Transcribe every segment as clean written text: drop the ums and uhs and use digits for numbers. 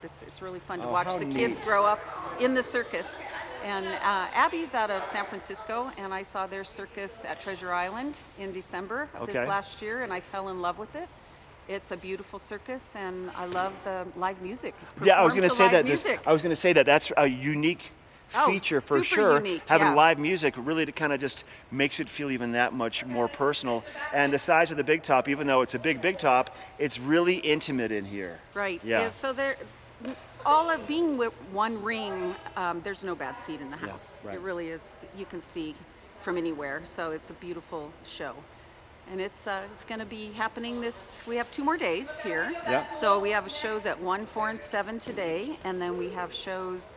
It's really fun to watch the kids grow up in the circus. And Abby's out of San Francisco, and I saw their circus at Treasure Island in December of this last year, and I fell in love with it. It's a beautiful circus, and I love the live music. Yeah, I was going to say that. I was going to say that that's a unique feature for sure. Unique, having live music really kind of just makes it feel even that much more personal. And the size of the big top, even though it's a big top, it's really intimate in here. Right. Yeah. So there. All of being with one ring, there's no bad seat in the house. Yeah, right. It really is. You can see from anywhere. So it's a beautiful show. And it's going to be happening we have 2 more days here. Yeah. So we have shows at 1, 4, and 7 today. And then we have shows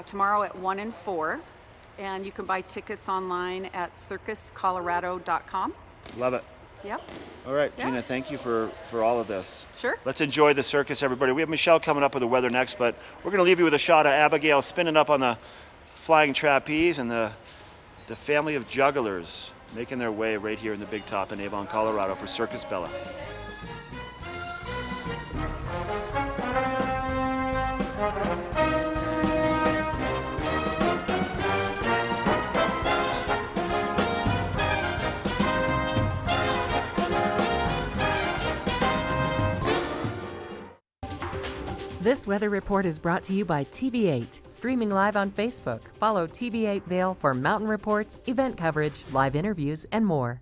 tomorrow at 1 and 4. And you can buy tickets online at circuscolorado.com. Love it. Yep. All right, Gina, thank you for all of this. Sure. Let's enjoy the circus, everybody. We have Michelle coming up with the weather next, but we're going to leave you with a shot of Abigail spinning up on the flying trapeze and the family of jugglers making their way right here in the big top in Avon, Colorado for Circus Bella. This weather report is brought to you by TV8, streaming live on Facebook. Follow TV8 Vail for mountain reports, event coverage, live interviews, and more.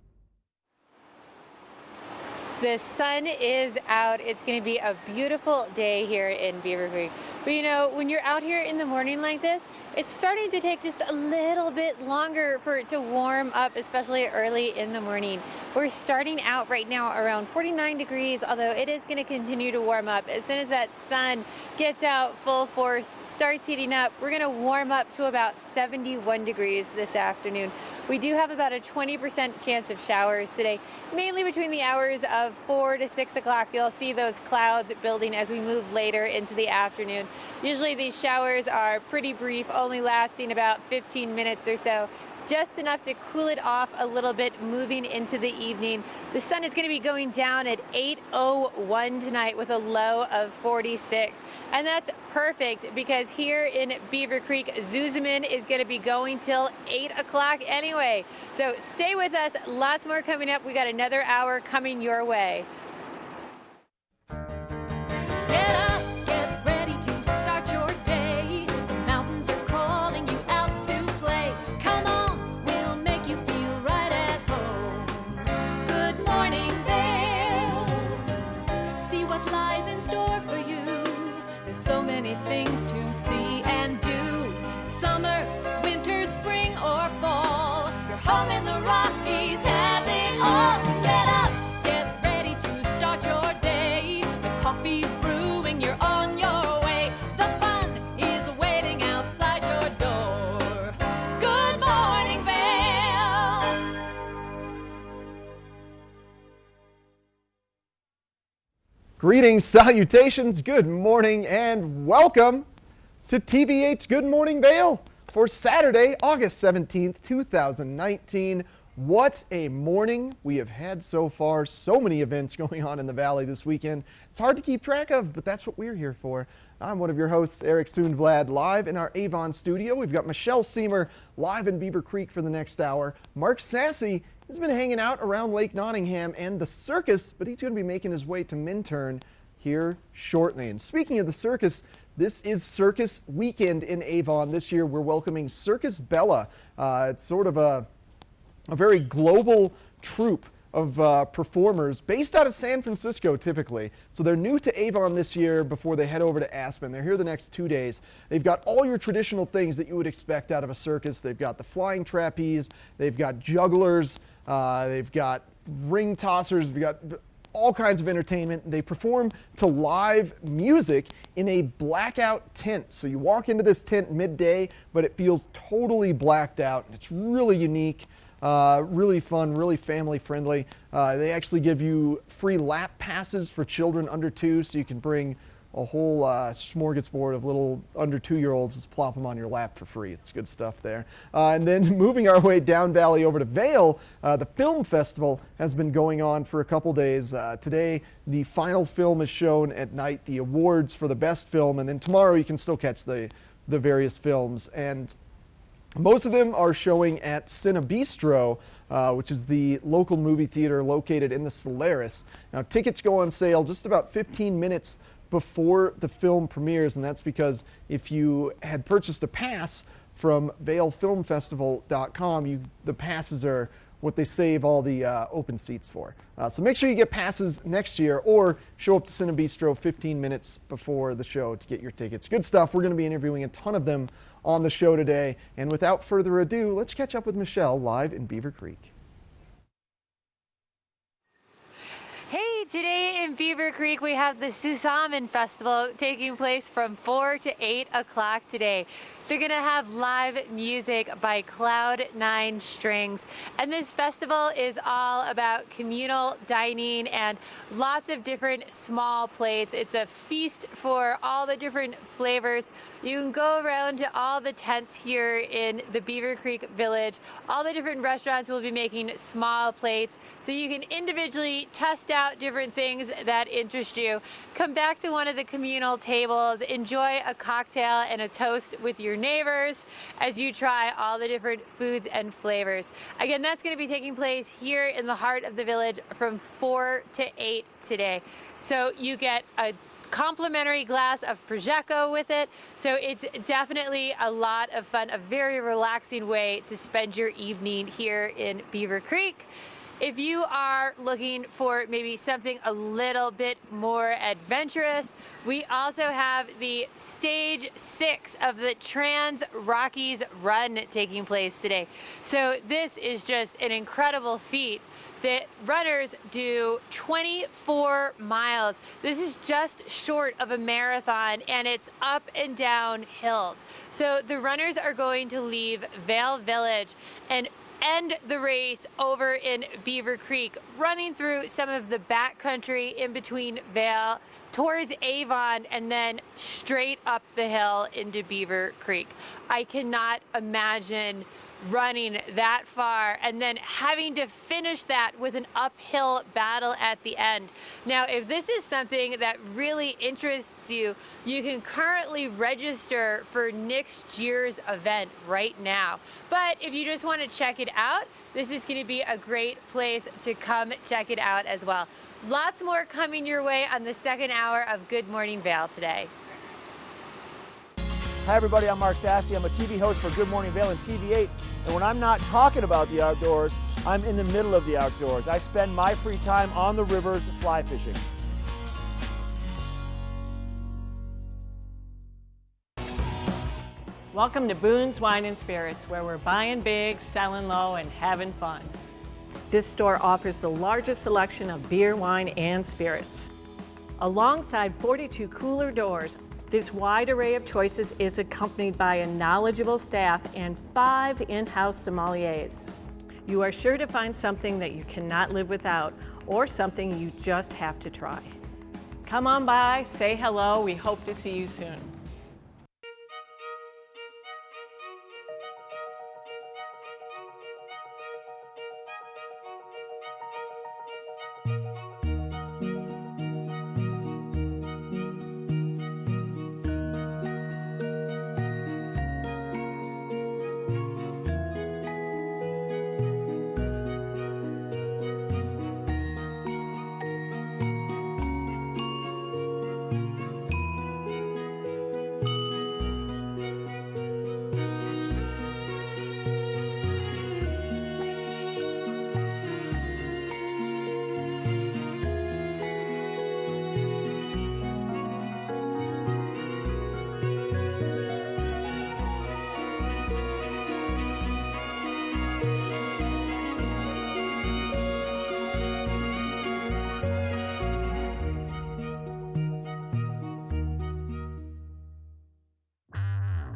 The sun is out. It's going to be a beautiful day here in Beaver Creek. But you know, when you're out here in the morning like this, it's starting to take just a little bit longer for it to warm up, especially early in the morning. We're starting out right now around 49 degrees, although it is going to continue to warm up. As soon as that sun gets out full force, starts heating up, we're going to warm up to about 71 degrees this afternoon. We do have about a 20% chance of showers today, mainly between the hours of 4 to 6 o'clock. You'll see those clouds building as we move later into the afternoon. Usually these showers are pretty brief, only lasting about 15 minutes or so. Just enough to cool it off a little bit moving into the evening. The sun is going to be going down at 8:01 tonight with a low of 46. And that's perfect because here in Beaver Creek, Zuzeman is going to be going till 8 o'clock anyway. So stay with us. Lots more coming up. We got another hour coming your way. Get up, get ready to start your day. The mountains are calling you out to play. Come on, we'll make you feel right at home. Good morning, Vail. See what lies in store for you. There's so many things to see and do. Summer, winter, spring, or fall. Your home in the Rockies has it all. So get up, get ready to start your day. The coffee's brewing, you're on your way. The fun is waiting outside your door. Good morning, Vail. Greetings, salutations, good morning, and welcome to TV8's Good Morning Vail for Saturday, August 17th, 2019. What a morning we have had so far. So many events going on in the Valley this weekend. It's hard to keep track of, but that's what we're here for. I'm one of your hosts, Eric Sundblad, live in our Avon studio. We've got Michelle Seymour live in Beaver Creek for the next hour. Mark Sassy has been hanging out around Lake Nottingham and the circus, but he's going to be making his way to Minturn here shortly. And speaking of the circus, this is Circus Weekend in Avon. This year we're welcoming Circus Bella. It's sort of a very global troupe of performers based out of San Francisco typically. So they're new to Avon this year before they head over to Aspen. They're here the next 2 days. They've got all your traditional things that you would expect out of a circus. They've got the flying trapeze, they've got jugglers, they've got ring tossers, they've got all kinds of entertainment. They perform to live music in a blackout tent. So you walk into this tent midday, but it feels totally blacked out. It's really unique. Really fun, really family friendly. They actually give you free lap passes for children under 2, so you can bring a whole smorgasbord of little under 2-year-olds. Just plop them on your lap for free. It's good stuff there. And then moving our way down valley over to Vail, the film festival has been going on for a couple days. Today, the final film is shown at night, the awards for the best film, and then tomorrow you can still catch the various films. And most of them are showing at Cinebistro, which is the local movie theater located in the Solaris. Now, tickets go on sale just about 15 minutes before the film premieres, and that's because if you had purchased a pass from VailFilmFestival.com, the passes are what they save all the open seats for. So make sure you get passes next year or show up to Cinebistro 15 minutes before the show to get your tickets. Good stuff. We're going to be interviewing a ton of them on the show today. And without further ado, let's catch up with Michelle live in Beaver Creek. Hey, today in Beaver Creek we have the Susamen Festival taking place from 4 to 8 o'clock today. They're going to have live music by Cloud9 Strings. And this festival is all about communal dining and lots of different small plates. It's a feast for all the different flavors. You can go around to all the tents here in the Beaver Creek Village. All the different restaurants will be making small plates, so you can individually test out different things that interest you. Come back to one of the communal tables, enjoy a cocktail and a toast with your neighbors as you try all the different foods and flavors. Again, that's going to be taking place here in the heart of the village from 4 to 8 today. So you get a complimentary glass of Prosecco with it, so it's definitely a lot of fun, a very relaxing way to spend your evening here in Beaver Creek. If you are looking for maybe something a little bit more adventurous, we also have the stage 6 of the Trans Rockies Run taking place today. So this is just an incredible feat. The runners do 24 miles. This is just short of a marathon, and it's up and down hills. So the runners are going to leave Vail Village and end the race over in Beaver Creek, running through some of the backcountry in between Vail towards Avon and then straight up the hill into Beaver Creek. I cannot imagine running that far and then having to finish that with an uphill battle at the end. Now, if this is something that really interests you, you can currently register for next year's event right now. But if you just want to check it out, this is going to be a great place to come check it out as well. Lots more coming your way on the second hour of Good Morning Vail today. Hi everybody, I'm Mark Sassy. I'm a TV host for Good Morning Vail and TV8. And when I'm not talking about the outdoors, I'm in the middle of the outdoors. I spend my free time on the rivers fly fishing. Welcome to Boone's Wine and Spirits, where we're buying big, selling low, and having fun. This store offers the largest selection of beer, wine, and spirits. Alongside 42 cooler doors, this wide array of choices is accompanied by a knowledgeable staff and 5 in-house sommeliers. You are sure to find something that you cannot live without, or something you just have to try. Come on by, say hello, we hope to see you soon.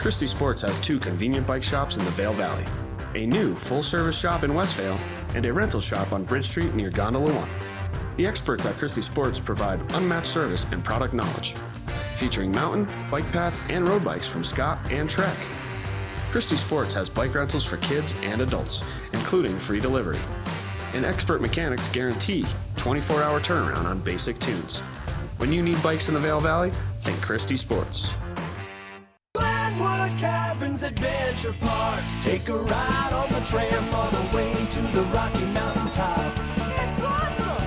Christie Sports has 2 convenient bike shops in the Vail Valley, a new full-service shop in Westvale, and a rental shop on Bridge Street near Gondola 1. The experts at Christie Sports provide unmatched service and product knowledge. featuring mountain, bike path, and road bikes from Scott and Trek. Christie Sports has bike rentals for kids and adults, including free delivery. And expert mechanics guarantee 24-hour turnaround on basic tunes. When you need bikes in the Vail Valley, think Christie Sports. Glenwood Caverns Adventure Park. Take a ride on the tram all the way to the Rocky Mountain top. It's awesome!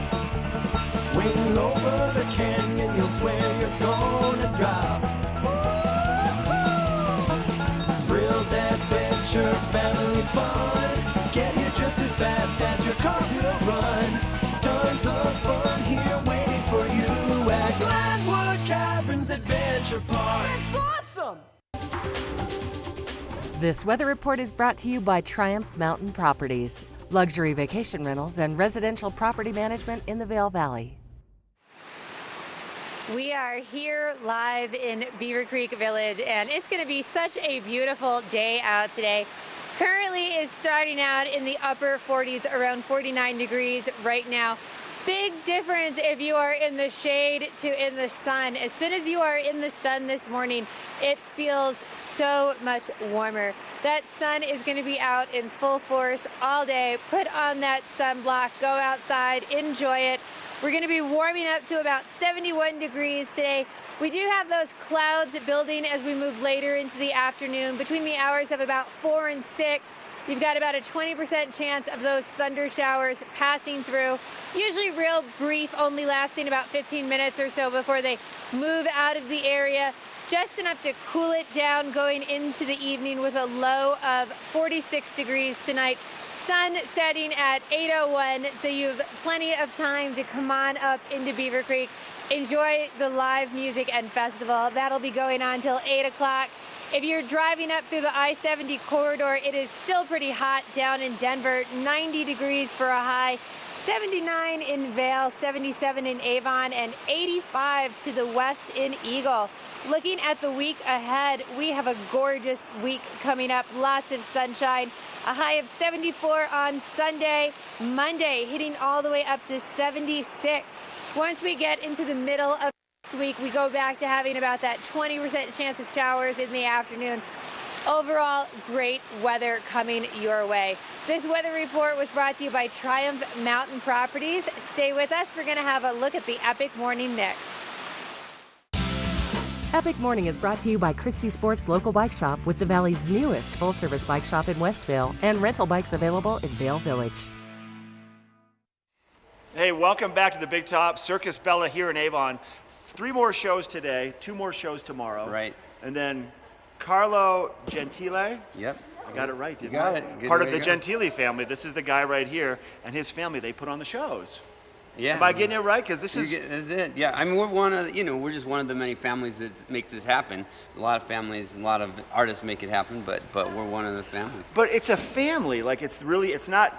Swing over the canyon, you'll swear you're gonna drop. Thrills, adventure, family fun. Get here just as fast as your car will run. Tons of fun here waiting for you at Glenwood Caverns Adventure Park. It's awesome! This weather report is brought to you by Triumph Mountain Properties, luxury vacation rentals and residential property management in the Vail Valley. We are here live in Beaver Creek Village, and it's going to be such a beautiful day out today. Currently it's starting out in the upper 40s, around 49 degrees right now. Big difference if you are in the shade to in the sun. As soon as you are in the sun this morning, it feels so much warmer. That sun is going to be out in full force all day. Put on that sunblock, go outside, enjoy it. We're going to be warming up to about 71 degrees today. We do have those clouds building as we move later into the afternoon. Between the hours of about 4 and 6, you've got about a 20% chance of those thunder showers passing through. Usually real brief, only lasting about 15 minutes or so before they move out of the area. Just enough to cool it down going into the evening with a low of 46 degrees tonight. Sun setting at 8:01, so you have plenty of time to come on up into Beaver Creek. Enjoy the live music and festival. That'll be going on till 8 o'clock. If you're driving up through the I-70 corridor, it is still pretty hot down in Denver. 90 degrees for a high, 79 in Vail, 77 in Avon, and 85 to the west in Eagle. Looking at the week ahead, we have a gorgeous week coming up. Lots of sunshine. A high of 74 on Sunday. Monday hitting all the way up to 76. Once we get into the middle of this week, we go back to having about that 20% chance of showers in the afternoon. Overall, great weather coming your way. This weather report was brought to you by Triumph Mountain Properties. Stay with us. We're going to have a look at the Epic Morning next. Epic Morning is brought to you by Christie Sports Local Bike Shop, with the Valley's newest full-service bike shop in Westvale and rental bikes available in Vail Village. Hey, welcome back to the Big Top. Circus Bella here in Avon. 3 more shows today, 2 more shows tomorrow. Right. And then Carlo Gentile. Yep. I got it right, didn't I? You got it. Good Part of way the to go. Gentile family. This is the guy right here, and his family, they put on the shows. Yeah. Am I getting it right? Because this is... This is it. Yeah. I mean, we're just one of the many families that makes this happen. A lot of families, a lot of artists make it happen, but we're one of the families. But it's a family. Like, it's not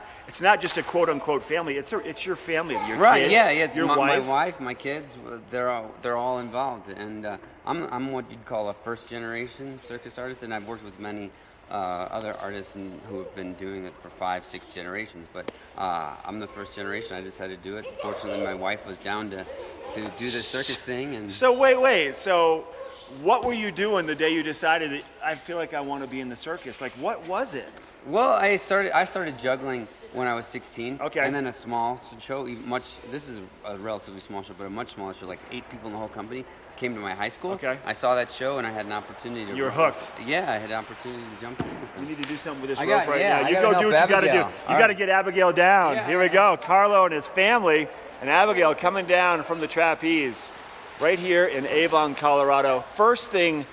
just a quote unquote family. It's your family. Your Right. kids, Yeah. It's your my wife. wife, my kids. They're all involved, and I'm what you'd call a first generation circus artist, and I've worked with many other artists who have been doing it for 5-6 generations, but I'm the first generation. I just had to do it. Fortunately, my wife was down to do the circus thing. And So wait. So what were you doing the day you decided that I feel like I want to be in the circus? Like, what was it? Well, I started juggling when I was 16. Okay. And then a small show, this is a relatively small show, but a much smaller show, like 8 people in the whole company, came to my high school. Okay. I saw that show and I had an opportunity to... You were hooked. Yeah, I had an opportunity to jump in. We need to do something with this I rope got- right yeah, now. I You gotta go help do what you got to do. Abigail. You got to get Abigail down. Yeah, Here we yeah. go. Carlo and his family, and Abigail coming down from the trapeze right here in Avon, Colorado. First thing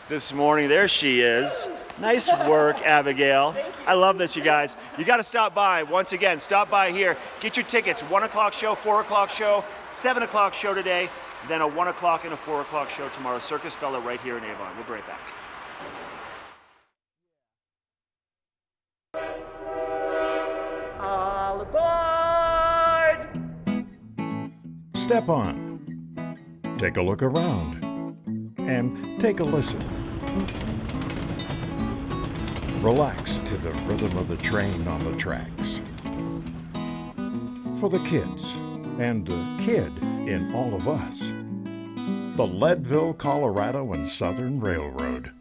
this morning, there she is. Nice work, Abigail. I love this, you guys. You got to stop by. Once again, stop by here. Get your tickets. 1 o'clock show, 4 o'clock show, 7 o'clock show today, then a 1 o'clock and a 4 o'clock show tomorrow. Circus Bella right here in Avon. We'll be right back. All aboard! Step on. Take a look around. And take a listen. Relax to the rhythm of the train on the tracks. For the kids, and the kid in all of us. the Leadville, Colorado and Southern Railroad.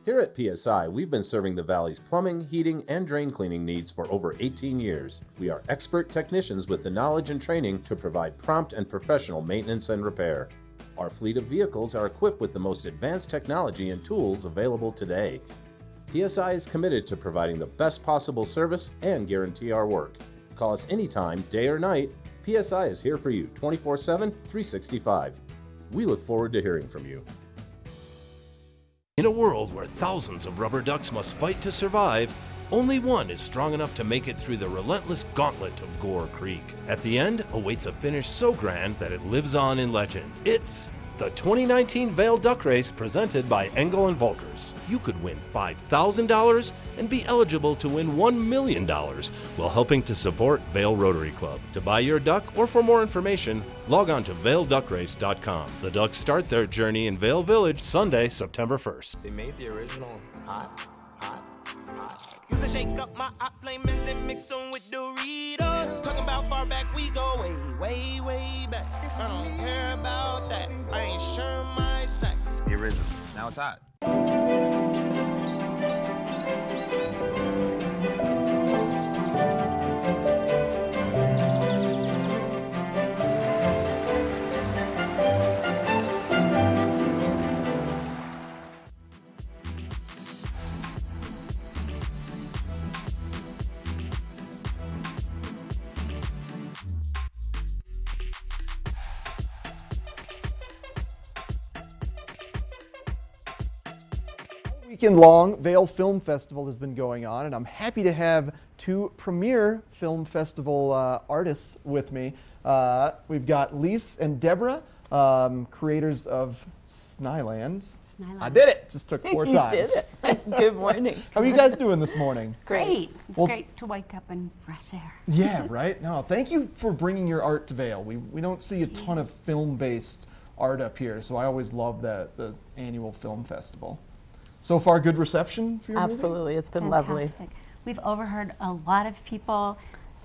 Here at PSI, we've been serving the Valley's plumbing, heating, and drain cleaning needs for over 18 years. We are expert technicians with the knowledge and training to provide prompt and professional maintenance and repair. Our fleet of vehicles are equipped with the most advanced technology and tools available today. PSI is committed to providing the best possible service and guarantee our work. Call us anytime, day or night. PSI is here for you 24/7, 365. We look forward to hearing from you. In a world where thousands of rubber ducks must fight to survive, only one is strong enough to make it through the relentless gauntlet of Gore Creek. At the end awaits a finish so grand that it lives on in legend. It's the 2019 Vail Duck Race presented by Engel and Volkers. You could win $5,000 and be eligible to win $1 million while helping to support Vail Rotary Club. To buy your duck or for more information, log on to vailduckrace.com. The Ducks start their journey in Vail Village Sunday, September 1st. They made the original hot. Used to shake up my hot flamings and mix them with Doritos. Talking about far back, we go way back. I don't care about that. I ain't sure my snacks. The original. Now it's hot. Weekend-long Vail Film Festival has been going on, and I'm happy to have two premier film festival artists with me. We've got Lise and Deborah, creators of Snyland. I did it! Just took 4 times. You did it. Good morning. How are you guys doing this morning? Great. It's great to wake up in fresh air. Yeah, right? No, thank you for bringing your art to Vail. We don't see a ton of film-based art up here, so I always love the annual film festival. So far, good reception for your Absolutely, movie? it's been Fantastic. lovely. We've overheard a lot of people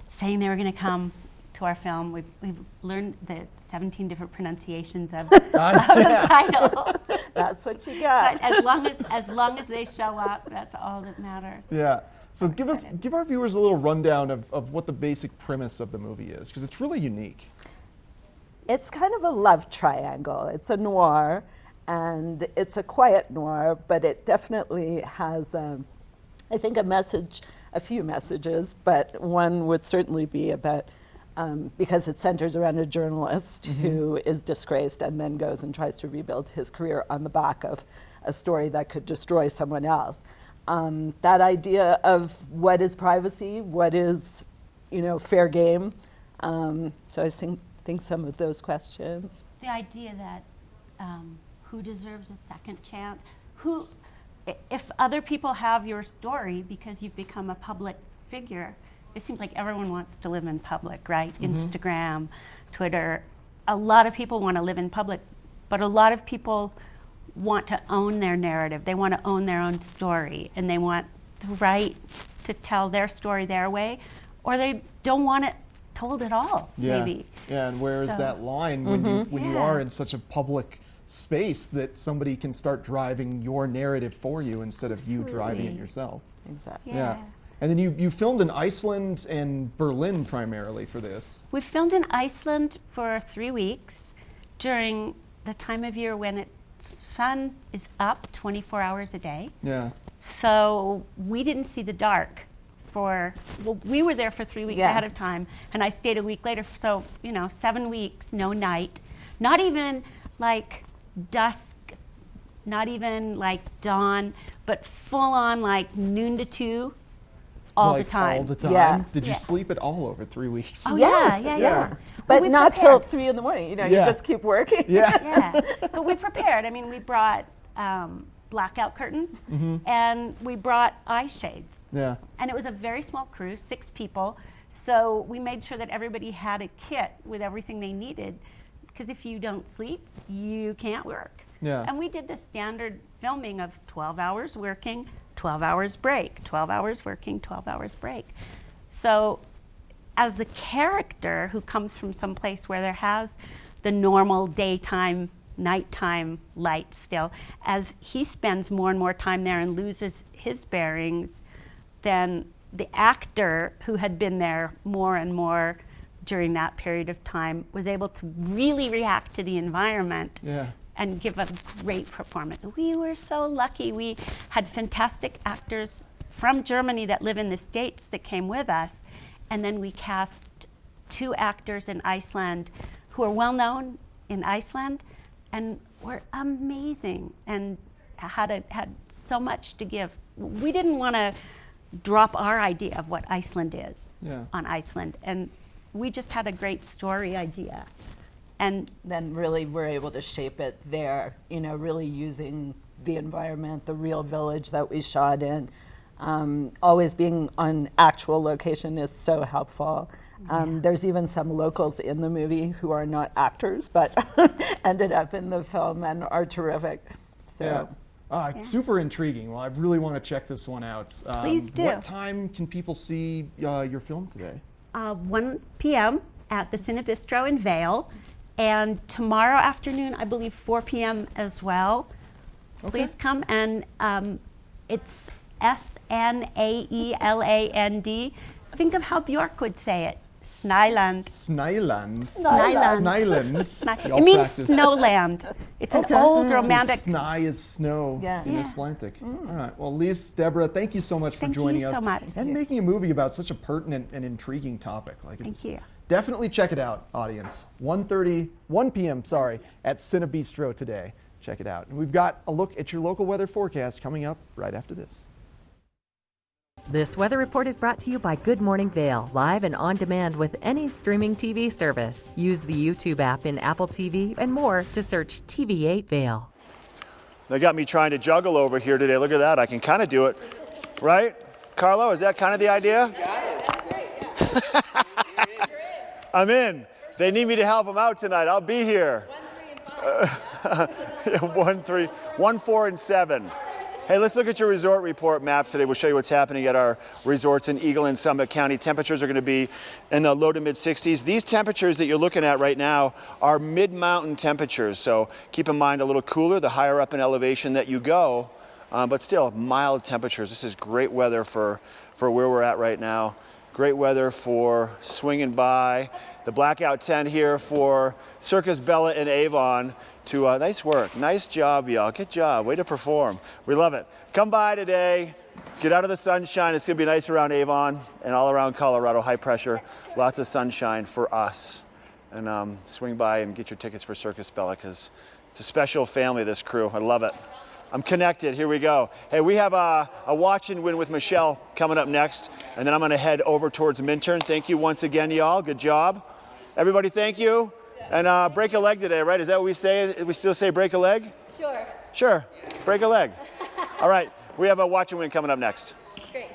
saying they were going to come to our film. We've learned the 17 different pronunciations of the title. That's what you got. But as long as they show up, that's all that matters. Yeah. So give our viewers a little rundown of what the basic premise of the movie is, because it's really unique. It's kind of a love triangle. It's a noir, and it's a quiet noir, but it definitely has, I think, a few messages, but one would certainly be about, because it centers around a journalist who is disgraced and then goes and tries to rebuild his career on the back of a story that could destroy someone else. That idea of what is privacy, what is, fair game. So I think some of those questions. The idea that who deserves a second chance? If other people have your story because you've become a public figure, it seems like everyone wants to live in public, right? Instagram, Twitter. A lot of people want to live in public, but a lot of people want to own their narrative. They want to own their own story, and they want the right to tell their story their way, or they don't want it told at all, maybe. Yeah, and where is that line when you are in such a public space that somebody can start driving your narrative for you instead of you driving it yourself? Exactly. Yeah. And then you filmed in Iceland and Berlin primarily for this. We filmed in Iceland for 3 weeks during the time of year when the sun is up 24 hours a day. Yeah. So we didn't see the dark we were there for 3 weeks ahead of time, and I stayed a week later. So, 7 weeks, no night, not even like dusk, not even like dawn, but full on like noon to 2 all the time. All the time? Yeah. Did you sleep at all over 3 weeks? Oh, Yes, yeah. But not till 3 in the morning. You just keep working. Yeah. But we prepared. I mean, we brought blackout curtains, and we brought eye shades. Yeah. And it was a very small crew, 6 people. So we made sure that everybody had a kit with everything they needed, because if you don't sleep, you can't work. Yeah. And we did the standard filming of 12 hours working, 12 hours break, 12 hours working, 12 hours break. So as the character who comes from some place where there has the normal daytime, nighttime light still, as he spends more and more time there and loses his bearings, then the actor who had been there more and more during that period of time was able to really react to the environment and give a great performance. We were so lucky. We had fantastic actors from Germany that live in the States that came with us, and then we cast 2 actors in Iceland who are well known in Iceland and were amazing and had so much to give. We didn't want to drop our idea of what Iceland is on Iceland, and we just had a great story idea. And then really we're able to shape it there, you know, really using the environment, the real village that we shot in. Always being on actual location is so helpful. There's even some locals in the movie who are not actors, but ended up in the film and are terrific. So. It's super intriguing. Well, I really want to check this one out. Please do. What time can people see your film today? 1 p.m. at the Cine Bistro in Vail, and tomorrow afternoon, I believe 4 p.m. as well. Please come, and it's Snaeland. Think of how Bjork would say it. Snyland. Snyland. It means snowland. It's an old romantic. So Sny is snow in Icelandic. All right. Well, Lise, Deborah, thank you so much for joining us. Thank you so much. And making a movie about such a pertinent and intriguing topic. Thank you. Definitely check it out, audience. 1 p.m. at Cine Bistro today. Check it out. And we've got a look at your local weather forecast coming up right after this. This weather report is brought to you by Good Morning Vail, live and on demand with any streaming TV service. Use the YouTube app in Apple TV and more to search TV8 Vail. They got me trying to juggle over here today. Look at that. I can kind of do it. Right? Carlo, is that kind of the idea? That's great, yeah. I'm in. They need me to help them out tonight. I'll be here. 1, 3, 1, 4, and 7. Hey, let's look at your resort report map today. We'll show you what's happening at our resorts in Eagle and Summit County. Temperatures are going to be in the low to mid 60s. These temperatures that you're looking at right now are mid-mountain temperatures. So keep in mind a little cooler the higher up in elevation that you go, but still mild temperatures. This is great weather for where we're at right now. Great weather for swinging by. The blackout tent here for Circus Bella and Avon. Nice work. Nice job, y'all. Good job. Way to perform. We love it. Come by today. Get out of the sunshine. It's going to be nice around Avon and all around Colorado. High pressure. Lots of sunshine for us. And swing by and get your tickets for Circus Bella because it's a special family, this crew. I love it. I'm connected. Here we go. Hey, we have a watch and win with Michelle coming up next. And then I'm going to head over towards Minturn. Thank you once again, y'all. Good job. Everybody, thank you. And break a leg today, right? Is that what we say? We still say break a leg? Sure. Sure. Break a leg. All right. We have a watch and win coming up next. Great.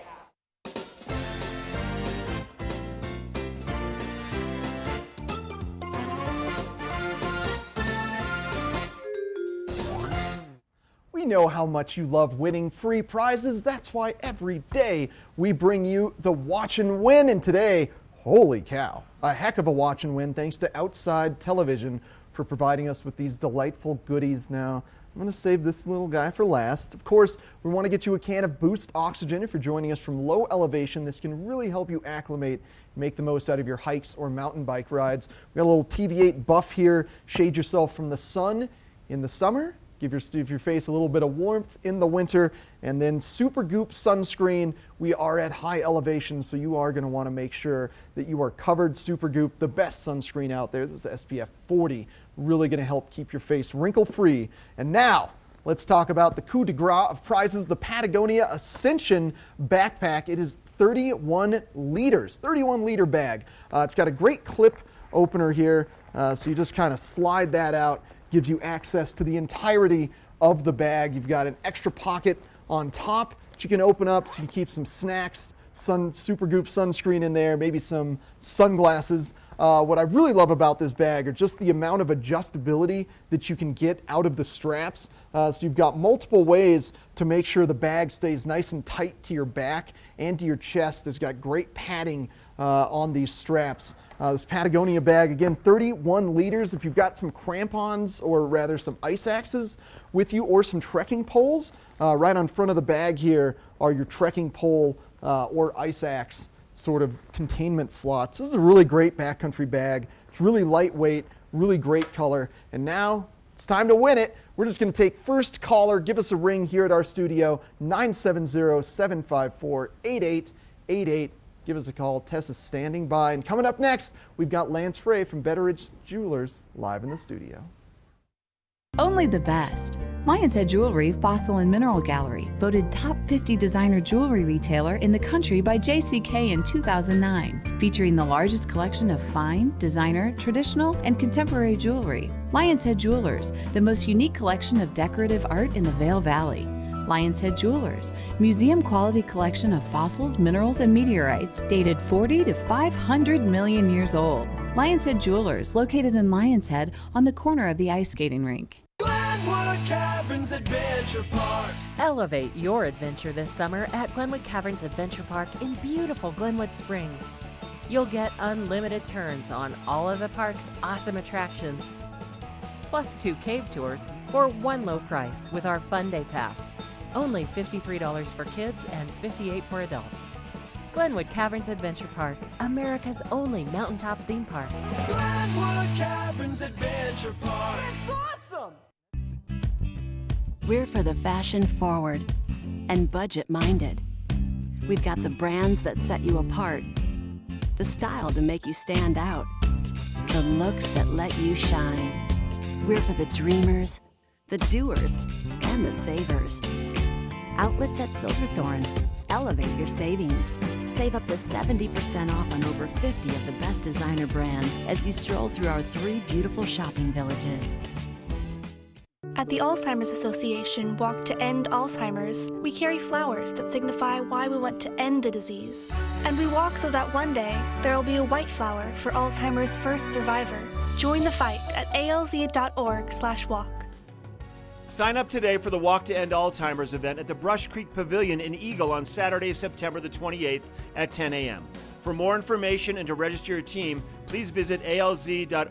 We know how much you love winning free prizes. That's why every day we bring you the watch and win. And today, holy cow, a heck of a watch and win thanks to Outside Television for providing us with these delightful goodies. Now, I'm going to save this little guy for last. Of course, we want to get you a can of Boost Oxygen if you're joining us from low elevation. This can really help you acclimate, make the most out of your hikes or mountain bike rides. We got a little TV8 buff here. Shade yourself from the sun in the summer. Give your face a little bit of warmth in the winter. And then Super Goop sunscreen. We are at high elevation, so you are going to want to make sure that you are covered. Super Goop, the best sunscreen out there. This is SPF 40. Really going to help keep your face wrinkle-free. And now, let's talk about the coup de grace of prizes, the Patagonia Ascension backpack. It is 31 liters, 31-liter bag. It's got a great clip opener here, so you just kind of slide that out. Gives you access to the entirety of the bag. You've got an extra pocket on top that you can open up so you can keep some snacks, Supergoop sunscreen in there, maybe some sunglasses. What I really love about this bag are just the amount of adjustability that you can get out of the straps. So you've got multiple ways to make sure the bag stays nice and tight to your back and to your chest. It's got great padding on these straps. This Patagonia bag, again, 31 liters. If you've got some crampons, or rather some ice axes with you, or some trekking poles, right on front of the bag here are your trekking pole or ice axe sort of containment slots. This is a really great backcountry bag. It's really lightweight, really great color. And now it's time to win it. We're just going to take first caller. Give us a ring here at our studio, 970-754-8888. Give us a call. Tess is standing by. And coming up next, we've got Lance Frey from Betteridge Jewelers live in the studio. Only the best. Lion's Head Jewelry Fossil and Mineral Gallery, voted top 50 designer jewelry retailer in the country by JCK in 2009, featuring the largest collection of fine, designer, traditional, and contemporary jewelry. Lion's Head Jewelers, the most unique collection of decorative art in the Vail Valley. Lion's Head Jewelers, museum quality collection of fossils, minerals, and meteorites dated 40 to 500 million years old. Lion's Head Jewelers, located in Lion's Head on the corner of the ice skating rink. Glenwood Caverns Adventure Park. Elevate your adventure this summer at Glenwood Caverns Adventure Park in beautiful Glenwood Springs. You'll get unlimited turns on all of the park's awesome attractions, plus 2 cave tours for one low price with our Fun Day Pass. Only $53 for kids and $58 for adults. Glenwood Caverns Adventure Park, America's only mountaintop theme park. Glenwood Caverns Adventure Park. It's awesome! We're for the fashion forward and budget minded. We've got the brands that set you apart, the style to make you stand out, the looks that let you shine. We're for the dreamers, the doers, and the savers. Outlets at Silverthorne. Elevate your savings. Save up to 70% off on over 50 of the best designer brands as you stroll through our 3 beautiful shopping villages. At the Alzheimer's Association Walk to End Alzheimer's, we carry flowers that signify why we want to end the disease. And we walk so that one day there will be a white flower for Alzheimer's first survivor. Join the fight at alz.org/walk. Sign up today for the Walk to End Alzheimer's event at the Brush Creek Pavilion in Eagle on Saturday, September the 28th at 10 a.m. For more information and to register your team, please visit alz.org/walk.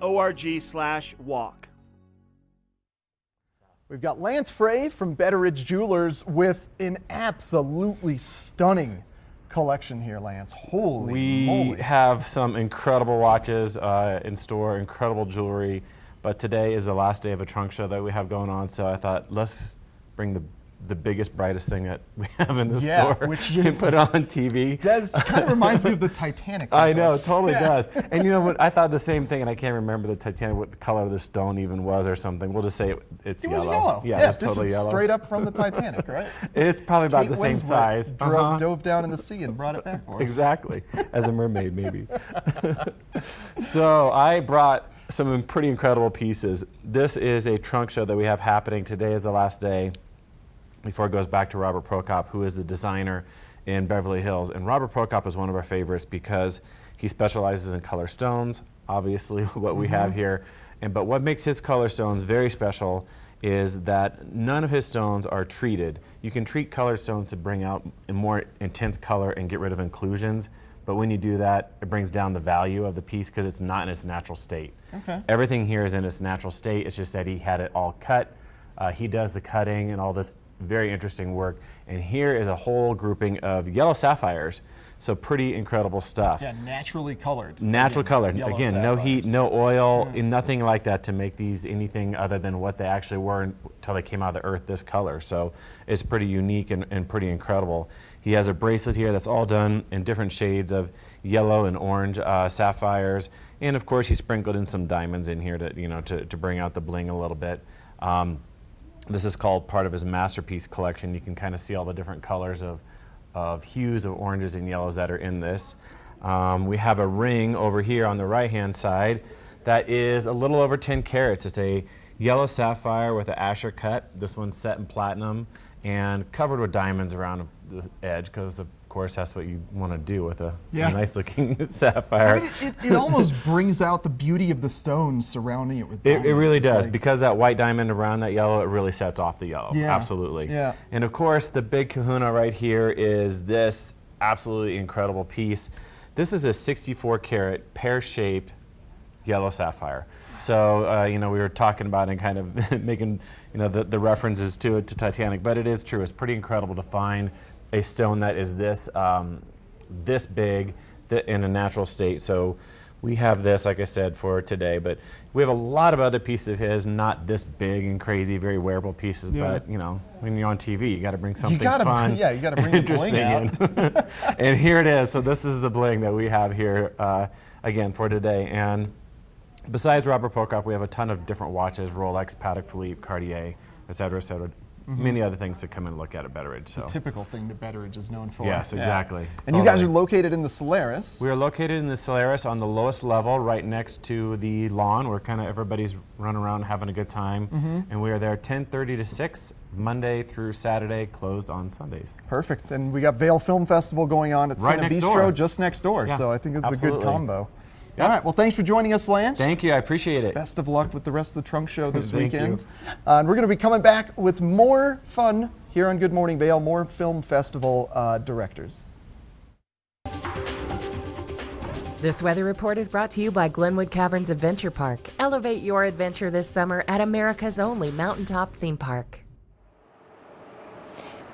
We've got Lance Frey from Betteridge Jewelers with an absolutely stunning collection here, Lance. Holy moly. We have some incredible watches in store, incredible jewelry. But today is the last day of a trunk show that we have going on, so I thought let's bring the biggest, brightest thing that we have in the store which and put it on TV. That kind of reminds me of the Titanic. I know, it totally does. And you know what? I thought the same thing, and I can't remember the Titanic, what the color of the stone even was or something. We'll just say it's it yellow. Was yellow. Yeah, it's this totally is yellow. Straight up from the Titanic, right? It's probably about Kate the same Winslet size. Dove down in the sea and brought it back for us. Exactly, as a mermaid maybe. So I brought some pretty incredible pieces. This is a trunk show that we have happening. Today is the last day before it goes back to Robert Prokop, who is the designer in Beverly Hills. And Robert Prokop is one of our favorites because he specializes in color stones, obviously what we have here. But what makes his color stones very special is that none of his stones are treated. You can treat color stones to bring out a more intense color and get rid of inclusions. But when you do that, it brings down the value of the piece because it's not in its natural state. Okay. Everything here is in its natural state. It's just that he had it all cut. He does the cutting and all this very interesting work. And here is a whole grouping of yellow sapphires. So pretty incredible stuff. Yeah, naturally colored. Natural colored. Again, no heat, no oil, Yeah. nothing like that to make these anything other than what they actually were until they came out of the earth this color. So it's pretty unique and pretty incredible. He has a bracelet here that's all done in different shades of yellow and orange sapphires. And of course he sprinkled in some diamonds in here to bring out the bling a little bit. This is called part of his masterpiece collection. You can kind of see all the different colors of hues of oranges and yellows that are in this. We have a ring over here on the right-hand side that is a little over 10 carats. It's a yellow sapphire with an Asher cut. This one's set in platinum and covered with diamonds around the edge because course, that's what you want to do with a Yeah. nice-looking sapphire. I mean, it almost brings out the beauty of the stones surrounding it with It diamonds. really does. Like- Because that white diamond around that yellow, it really sets off the yellow. Yeah. Absolutely. Yeah. And of course, the big kahuna right here is this absolutely incredible piece. This is a 64-carat pear-shaped yellow sapphire. So, we were talking about and kind of making, the references to it, to Titanic, but it is true. It's pretty incredible to find a stone that is this big in a natural state. So we have this, like I said, for today, but we have a lot of other pieces of his, not this big and crazy, very wearable pieces, Yeah. but, when you're on TV, you got to bring something gotta fun, bring- yeah, you gotta bring the interesting bling in. And here it is. So this is the bling that we have here, again, for today. And besides Robert Pocock, we have a ton of different watches: Rolex, Patek Philippe, Cartier, et cetera, many other things to come and look at Betteridge. So. The typical thing that Betteridge is known for. Yes, exactly. And you guys are located in the Solaris. We are located in the Solaris on the lowest level, right next to the lawn, where kind of everybody's running around having a good time. And we are there 10:30 to 6, Monday through Saturday, closed on Sundays. Perfect. And we got Vail Film Festival going on at Right Cine next Bistro door. just next door. Yeah, So I think it's a absolutely. good combo. Yep. All right. Well, thanks for joining us, Lance. Thank you. I appreciate it. Best of luck with the rest of the trunk show this Thank weekend. you. And we're going to be coming back with more fun here on Good Morning Vail, more film festival directors. This weather report is brought to you by Glenwood Caverns Adventure Park. Elevate your adventure this summer at America's only mountaintop theme park.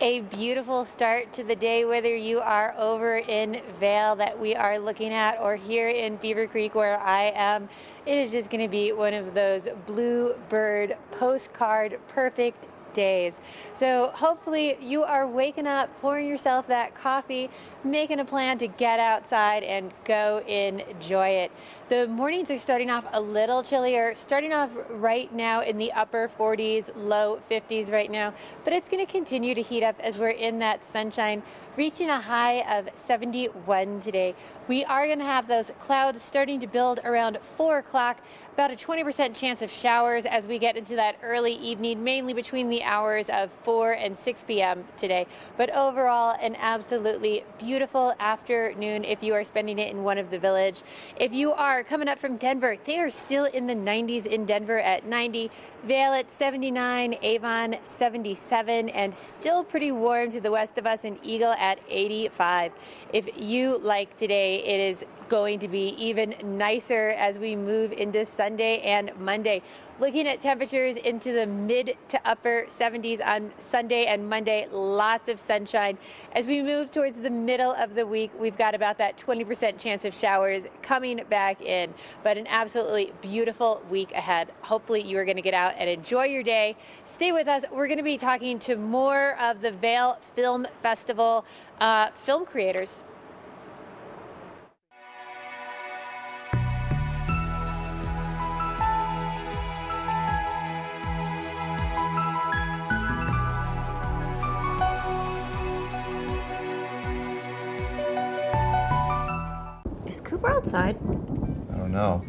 A beautiful start to the day, whether you are over in Vail that we are looking at or here in Beaver Creek where I am. It is just going to be one of those bluebird postcard perfect days. So hopefully you are waking up, pouring yourself that coffee, making a plan to get outside and go enjoy it. The mornings are starting off a little chillier, starting off right now in the upper 40s, low 50s right now, but it's going to continue to heat up as we're in that sunshine, reaching a high of 71 today. We are going to have those clouds starting to build around 4 o'clock, about a 20% chance of showers as we get into that early evening, mainly between the hours of 4 and 6 p.m. today. But overall, an absolutely beautiful afternoon if you are spending it in one of the village. If you are coming up from Denver, they are still in the 90s in Denver at 90, Vail at 79, Avon 77, and still pretty warm to the west of us in Eagle at 85. If you like today, it is going to be even nicer as we move into Sunday and Monday. Looking at temperatures into the mid to upper 70s on Sunday and Monday, lots of sunshine. As we move towards the middle of the week, we've got about that 20% chance of showers coming back in, but an absolutely beautiful week ahead. Hopefully you are going to get out and enjoy your day. Stay with us. We're going to be talking to more of the Vail Film Festival film creators. Is Cooper outside? I don't know.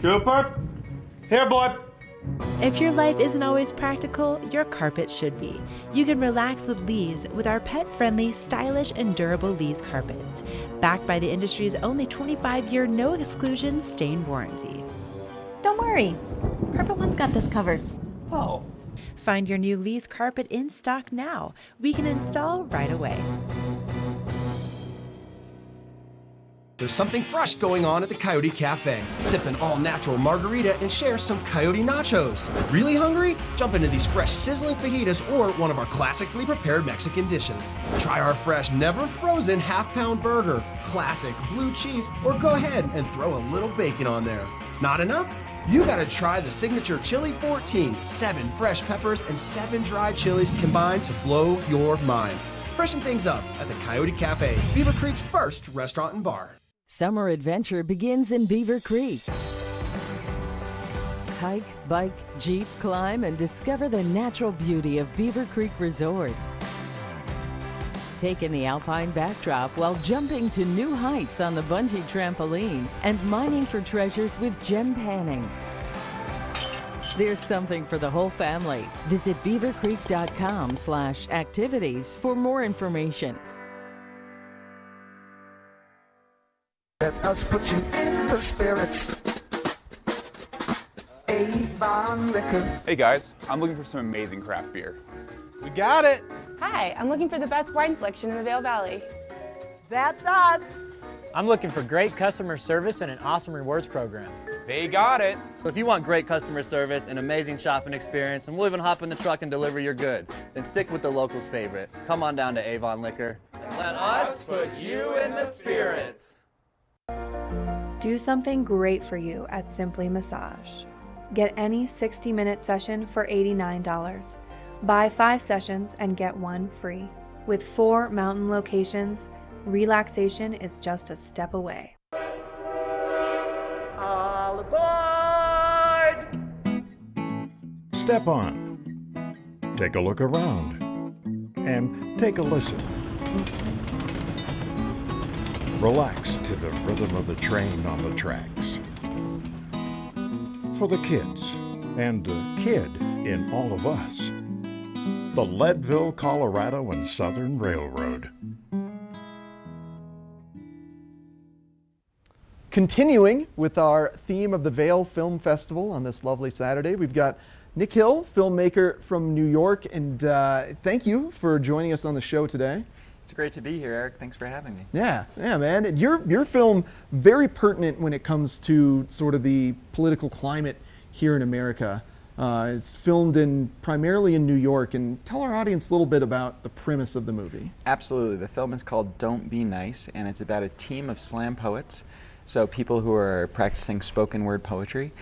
Cooper? Here, boy. If your life isn't always practical, your carpet should be. You can relax with Lee's with our pet-friendly, stylish, and durable Lee's carpets. Backed by the industry's only 25-year no-exclusion stain warranty. Don't worry. Carpet One's got this covered. Oh. Find your new Lee's carpet in stock now. We can install right away. There's something fresh going on at the Coyote Cafe. Sip an all-natural margarita and share some Coyote nachos. Really hungry? Jump into these fresh sizzling fajitas or one of our classically prepared Mexican dishes. Try our fresh, never frozen half-pound burger, classic blue cheese, or go ahead and throw a little bacon on there. Not enough? You gotta try the signature Chili 14, 7 fresh peppers and 7 dried chilies combined to blow your mind. Freshen things up at the Coyote Cafe, Beaver Creek's first restaurant and bar. Summer adventure begins in Beaver Creek. Hike, bike, jeep, climb, and discover the natural beauty of Beaver Creek Resort. Take in the alpine backdrop while jumping to new heights on the bungee trampoline and mining for treasures with gem panning. There's something for the whole family. Visit beavercreek.com/activities for more information. Let us put you in the spirit. Avon Liquor. Hey guys, I'm looking for some amazing craft beer. We got it! Hi, I'm looking for the best wine selection in the Vail Valley. That's us! I'm looking for great customer service and an awesome rewards program. They got it! So if you want great customer service, an amazing shopping experience, and we'll even hop in the truck and deliver your goods, then stick with the locals' favorite. Come on down to Avon Liquor. Let us put you in the spirits. Do something great for you at Simply Massage. Get any 60-minute session for $89. Buy 5 sessions and get 1 free. With 4 mountain locations, relaxation is just a step away. All aboard! Step on. Take a look around. And take a listen. Relax to the rhythm of the train on the tracks. For the kids, and the kid in all of us. The Leadville, Colorado and Southern Railroad. Continuing with our theme of the Vail Film Festival on this lovely Saturday, we've got Nick Hill, filmmaker from New York, and thank you for joining us on the show today. It's great to be here, Eric. Thanks for having me. Yeah, man. And your film, very pertinent when it comes to sort of the political climate here in America. It's filmed primarily in New York, and tell our audience a little bit about the premise of the movie. Absolutely. The film is called Don't Be Nice, and it's about a team of slam poets, so people who are practicing spoken word poetry.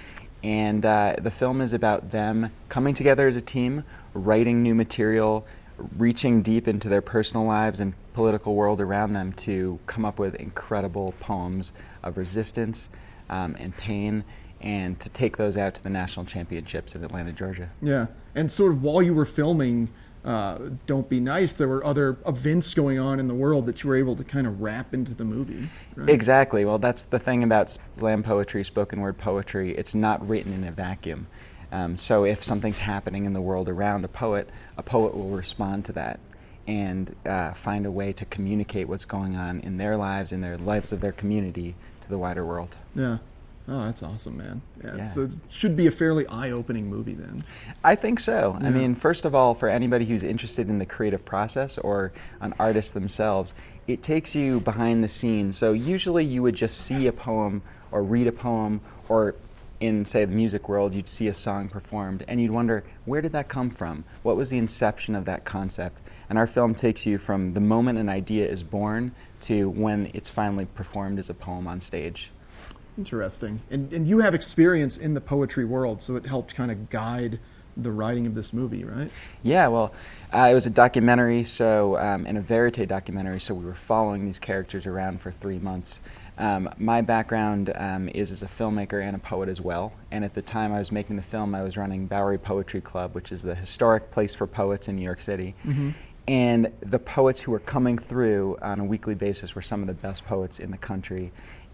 And the film is about them coming together as a team, writing new material, reaching deep into their personal lives and political world around them to come up with incredible poems of resistance and pain, and to take those out to the national championships in Atlanta, Georgia. Yeah, and sort of while you were filming Don't Be Nice, there were other events going on in the world that you were able to kind of wrap into the movie, right? Exactly. Well, that's the thing about slam poetry, spoken word poetry. It's not written in a vacuum. So if something's happening in the world around a poet will respond to that and find a way to communicate what's going on in their lives, in their lives of their community, to the wider world. Yeah. Oh, that's awesome, man. Yeah. So it should be a fairly eye-opening movie then. I think so. Yeah. I mean, first of all, for anybody who's interested in the creative process or an artist themselves, it takes you behind the scenes. So usually you would just see a poem or read a poem, or in, say, the music world, you'd see a song performed, and you'd wonder, where did that come from? What was the inception of that concept? And our film takes you from the moment an idea is born to when it's finally performed as a poem on stage. Interesting. And you have experience in the poetry world, so it helped kind of guide the writing of this movie, right? Yeah, well, it was a documentary, so and a verite documentary, so we were following these characters around for 3 months. My background is as a filmmaker and a poet as well, and at the time I was making the film, I was running Bowery Poetry Club, which is the historic place for poets in New York City. Mm-hmm. And the poets who were coming through on a weekly basis were some of the best poets in the country.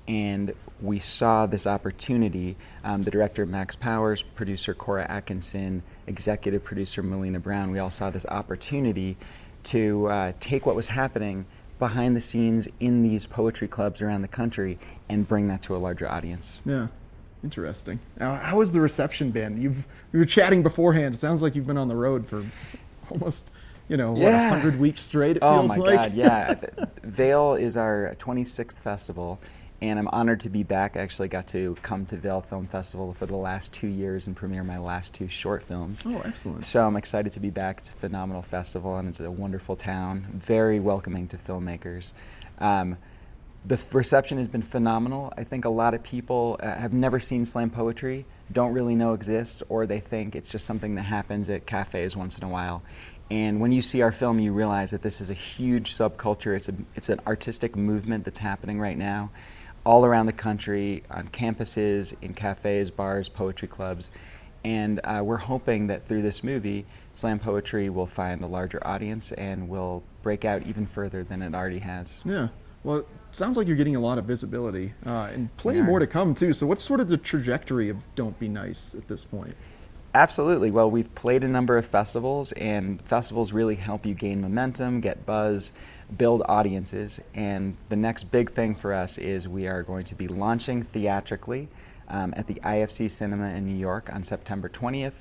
And we saw this opportunity, the director Max Powers, producer Cora Atkinson, executive producer Melina Brown, we all saw this opportunity to take what was happening behind the scenes in these poetry clubs around the country and bring that to a larger audience. Yeah, interesting. Now, how has the reception been? We were chatting beforehand. It sounds like you've been on the road for almost, 100 weeks straight, it feels like. Oh my God, yeah. Vail is our 26th festival, and I'm honored to be back. I actually got to come to Vail Film Festival for the last 2 years and premiere my last 2 short films. Oh, excellent. So I'm excited to be back. It's a phenomenal festival, and it's a wonderful town, very welcoming to filmmakers. The reception has been phenomenal. I think a lot of people have never seen slam poetry, don't really know exists, or they think it's just something that happens at cafes once in a while. And when you see our film, you realize that this is a huge subculture. It's an artistic movement that's happening right now all around the country, on campuses, in cafes, bars, poetry clubs. And we're hoping that through this movie, slam poetry will find a larger audience and will break out even further than it already has. Yeah. Well, it sounds like you're getting a lot of visibility and plenty more to come, too. So what's sort of the trajectory of Don't Be Nice at this point? Absolutely. Well, we've played a number of festivals, and festivals really help you gain momentum, get buzz. build audiences. And the next big thing for us is we are going to be launching theatrically at the IFC Cinema in New York on September 20th,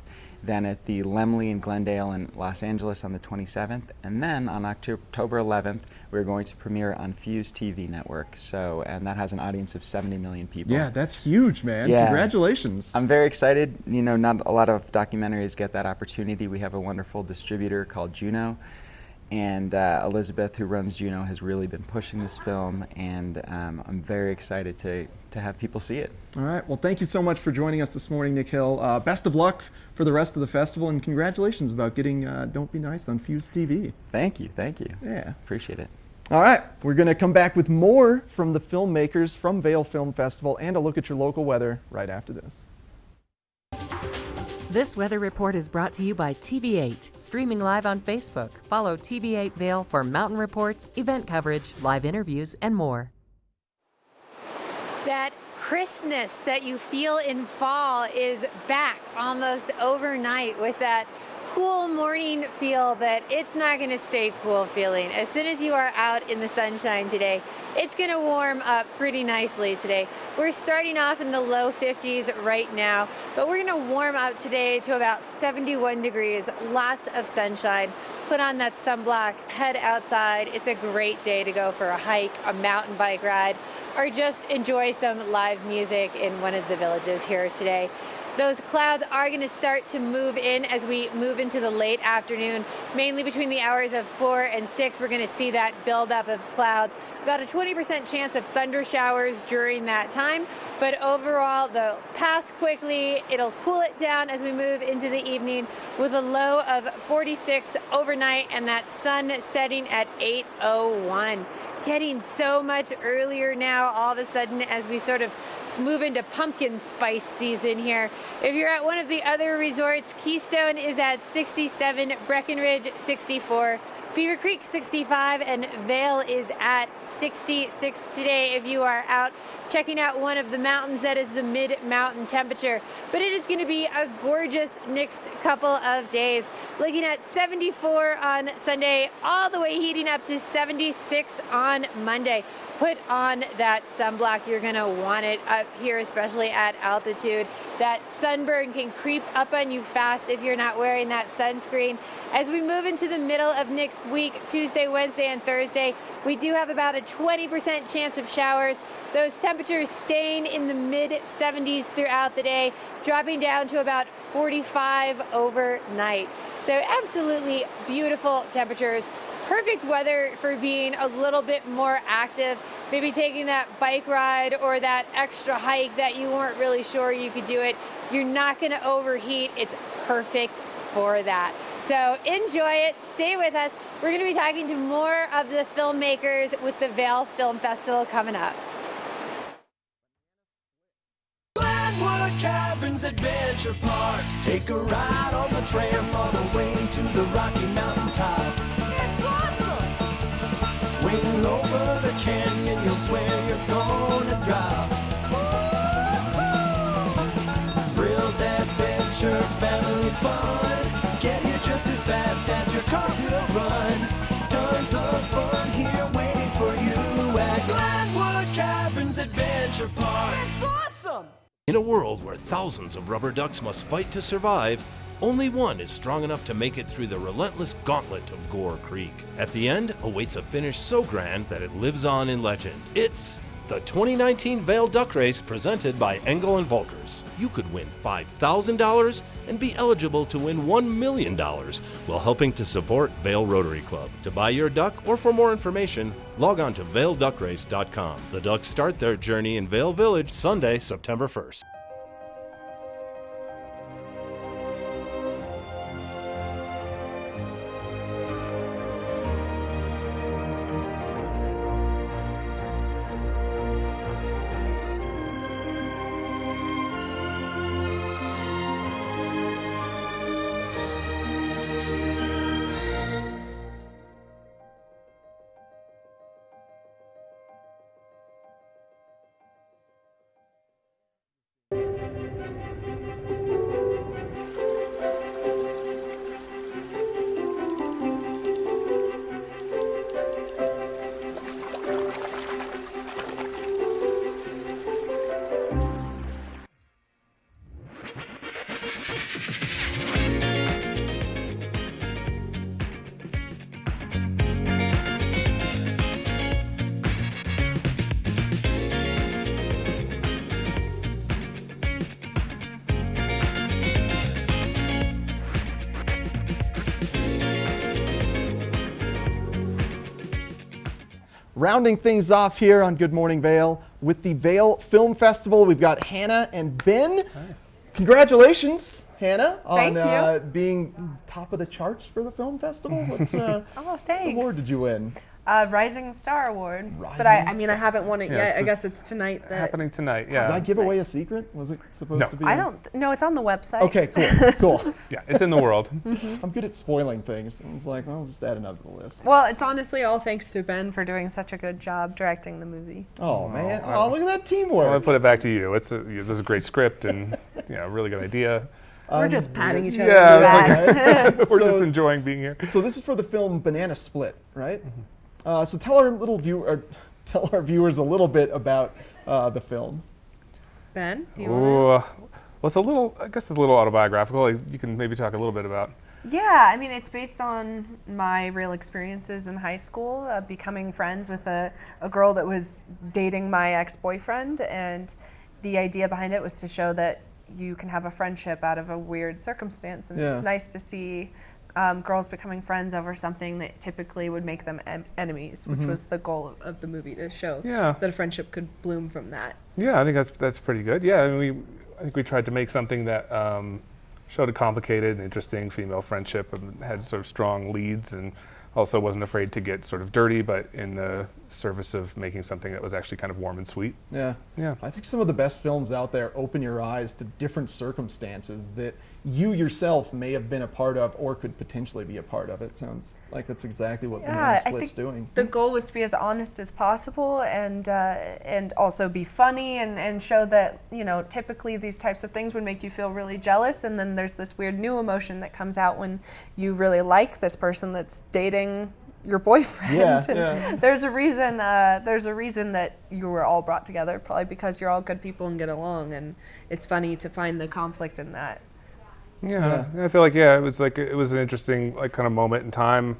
then at the Laemmle in Glendale in Los Angeles on the 27th, and then on October 11th, we're going to premiere on Fuse TV Network. So, and that has an audience of 70 million people. Yeah, that's huge, man. Yeah. Congratulations. I'm very excited. You know, not a lot of documentaries get that opportunity. We have a wonderful distributor called Juno, and Elizabeth, who runs Juno, has really been pushing this film, and I'm very excited to have people see it. All right. Well, thank you so much for joining us this morning, Nick Hill. Best of luck for the rest of the festival, and congratulations about getting Don't Be Nice on Fuse TV. Thank you. Thank you. Yeah. Appreciate it. All right. We're going to come back with more from the filmmakers from Vail Film Festival and a look at your local weather right after this. This weather report is brought to you by TV8, streaming live on Facebook. Follow TV8 Vail for mountain reports, event coverage, live interviews, and more. That crispness that you feel in fall is back almost overnight with that cool morning feel that it's not going to stay cool feeling. As soon as you are out in the sunshine today, it's going to warm up pretty nicely today. We're starting off in the low 50s right now, but we're going to warm up today to about 71 degrees, lots of sunshine. Put on that sunblock, head outside. It's a great day to go for a hike, a mountain bike ride, or just enjoy some live music in one of the villages here today. Those clouds are going to start to move in as we move into the late afternoon, mainly between the hours of 4 and 6. We're going to see that buildup of clouds. About a 20% chance of thunder showers during that time, but overall they'll pass quickly. It'll cool it down as we move into the evening with a low of 46 overnight and that sun setting at 8:01. Getting so much earlier now all of a sudden as we sort of move into pumpkin spice season here. If you're at one of the other resorts, Keystone is at 67, Breckenridge 64, Beaver Creek 65, and Vail is at 66 today if you are out checking out one of the mountains. That is the mid-mountain temperature. But it is going to be a gorgeous next couple of days. Looking at 74 on Sunday, all the way heating up to 76 on Monday. Put on that sunblock. You're going to want it up here, especially at altitude. That sunburn can creep up on you fast if you're not wearing that sunscreen. As we move into the middle of next week, Tuesday, Wednesday, and Thursday, we do have about a 20% chance of showers. Those temperatures staying in the mid-70s throughout the day, dropping down to about 45 overnight. So absolutely beautiful temperatures. Perfect weather for being a little bit more active, maybe taking that bike ride or that extra hike that you weren't really sure you could do it. You're not going to overheat. It's perfect for that. So enjoy it. Stay with us. We're going to be talking to more of the filmmakers with the Vail Film Festival coming up. Glenwood Caverns Adventure Park. Take a ride on the tram all the way to the Rocky Mountain top. It's awesome! Swing over the canyon, you'll swear you're gonna drop. Thrills, adventure, family fun. Get here just as fast as your car will run. Tons of fun here waiting for you at Glenwood Caverns Adventure Park. It's awesome! In a world where thousands of rubber ducks must fight to survive, only one is strong enough to make it through the relentless gauntlet of Gore Creek. At the end awaits a finish so grand that it lives on in legend. It's the 2019 Vail Duck Race presented by Engel & Volkers. You could win $5,000 and be eligible to win $1 million while helping to support Vail Rotary Club. To buy your duck or for more information, log on to vailduckrace.com. The ducks start their journey in Vail Village Sunday, September 1st. rounding things off here on Good Morning Vail with the Vail Film Festival. We've got Hannah and Ben. Hi. Congratulations, Hannah, on being top of the charts for the film festival. What oh, thanks. award did you win? Rising Star Award. But I mean, I haven't won it yet. I guess it's tonight. Happening tonight, yeah. Did I give away a secret? Was it supposed to be? I don't. No, it's on the website. Okay, cool. Yeah, it's in the world. I'm good at spoiling things. I was like, well, I'll just add another to the list. Well, it's honestly all thanks to Ben for doing such a good job directing the movie. Oh, man. Oh, look at that teamwork. Well, I put it back to you. There's a great script and really good idea. We're just patting each other. Yeah, we're just enjoying being here. So this is for the film Banana Split, right? So tell our viewers a little bit about the film. Ben, do you well, it's a little autobiographical. You can maybe talk a little bit about. Yeah, I mean, it's based on my real experiences in high school, becoming friends with a girl that was dating my ex-boyfriend, and the idea behind it was to show that you can have a friendship out of a weird circumstance, and it's nice to see girls becoming friends over something that typically would make them enemies, which was the goal of the movie, to show that a friendship could bloom from that. Yeah, I think that's pretty good. Yeah, I mean, I think we tried to make something that showed a complicated and interesting female friendship and had sort of strong leads, and also wasn't afraid to get sort of dirty, but in the service of making something that was actually kind of warm and sweet. Yeah. I think some of the best films out there open your eyes to different circumstances that you yourself may have been a part of or could potentially be a part of. It sounds like that's exactly what Banana Split's doing. The goal was to be as honest as possible and also be funny and show that, typically these types of things would make you feel really jealous, and then there's this weird new emotion that comes out when you really like this person that's dating your boyfriend. There's a reason that you were all brought together, probably because you're all good people and get along, and it's funny to find the conflict in that. Yeah. I feel like it was an interesting kind of moment in time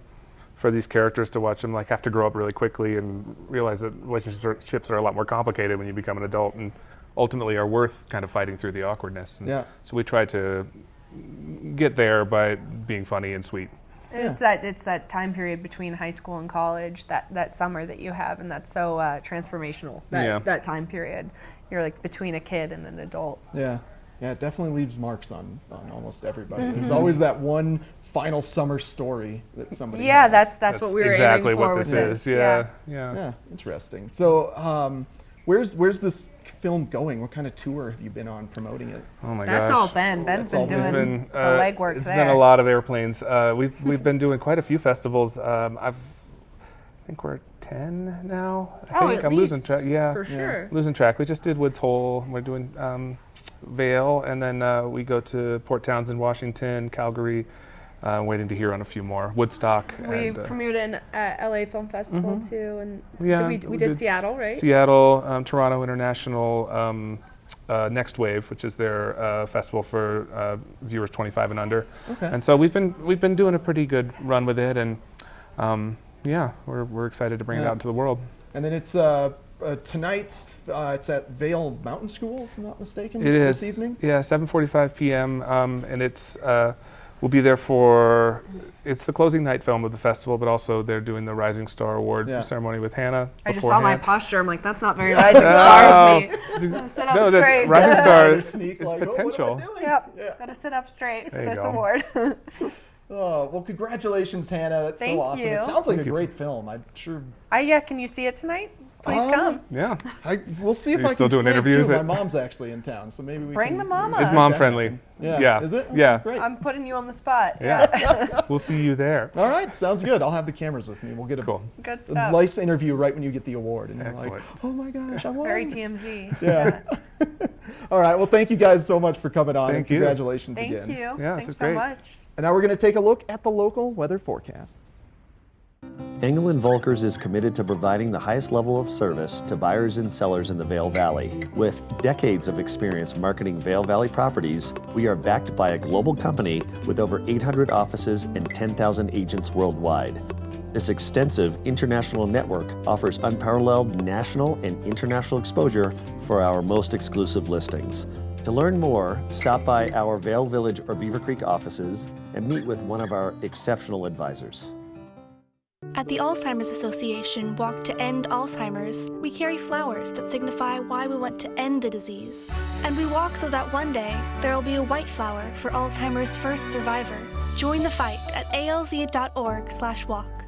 for these characters to watch them have to grow up really quickly and realize that relationships are a lot more complicated when you become an adult, and ultimately are worth kind of fighting through the awkwardness. And so we tried to get there by being funny and sweet. It's that time period between high school and college, that summer that you have, and that's so transformational. That time period, you're between a kid and an adult. Yeah, it definitely leaves marks on almost everybody. There's always that one final summer story that somebody has. That's what we were exactly aiming for what this is. Yeah, interesting. So where's this film going? What kind of tour have you been on promoting it? Oh my gosh. That's all Ben. Ben's been doing the legwork it's there. It's been a lot of airplanes. We've been doing quite a few festivals. I think we're 10 now. I'm losing track. Yeah, for sure. Losing track. We just did Woods Hole. We're doing Vail, and then we go to Port Townsend, Washington, Calgary. Waiting to hear on a few more. Woodstock. We premiered in LA Film Festival too, and we did Seattle, right? Seattle, Toronto International, Next Wave, which is their festival for viewers 25 and under. Okay. And so we've been doing a pretty good run with it, and we're excited to bring it out into the world. And then it's tonight's it's at Vail Mountain School, if I'm not mistaken. It is this evening. Yeah, 7:45 p.m. And it's. We'll be there it's the closing night film of the festival, but also they're doing the Rising Star Award ceremony with Hannah. I just saw my posture. I'm like, that's not very Rising Star of me. Sit up straight. Rising Star is potential. Gotta sit up straight for this go. award. Well, congratulations, Hannah. That's Thank so awesome. you. It sounds like a great film. I'm sure. Can you see it tonight? Please come. Yeah. We'll see if Are you I still can doing interviews? too. My mom's actually in town, so maybe we Bring can the mama. It's mom friendly. Yeah. Is it? Yeah. Great. I'm putting you on the spot. Yeah. We'll see you there. All right. Sounds good. I'll have the cameras with me. We'll get a good stuff. nice interview right when you get the award, and Excellent. you're like, oh my gosh, I won. Very TMZ. Yeah. All right. Well, thank you guys so much for coming on. Thank you. Congratulations Thank again. you. Yeah, Thanks this is so great. much. And now we're going to take a look at the local weather forecast. Engel & Volkers is committed to providing the highest level of service to buyers and sellers in the Vail Valley. With decades of experience marketing Vail Valley properties, we are backed by a global company with over 800 offices and 10,000 agents worldwide. This extensive international network offers unparalleled national and international exposure for our most exclusive listings. To learn more, stop by our Vail Village or Beaver Creek offices and meet with one of our exceptional advisors. At the Alzheimer's Association Walk to End Alzheimer's, we carry flowers that signify why we want to end the disease. And we walk so that one day there will be a white flower for Alzheimer's first survivor. Join the fight at alz.org/walk.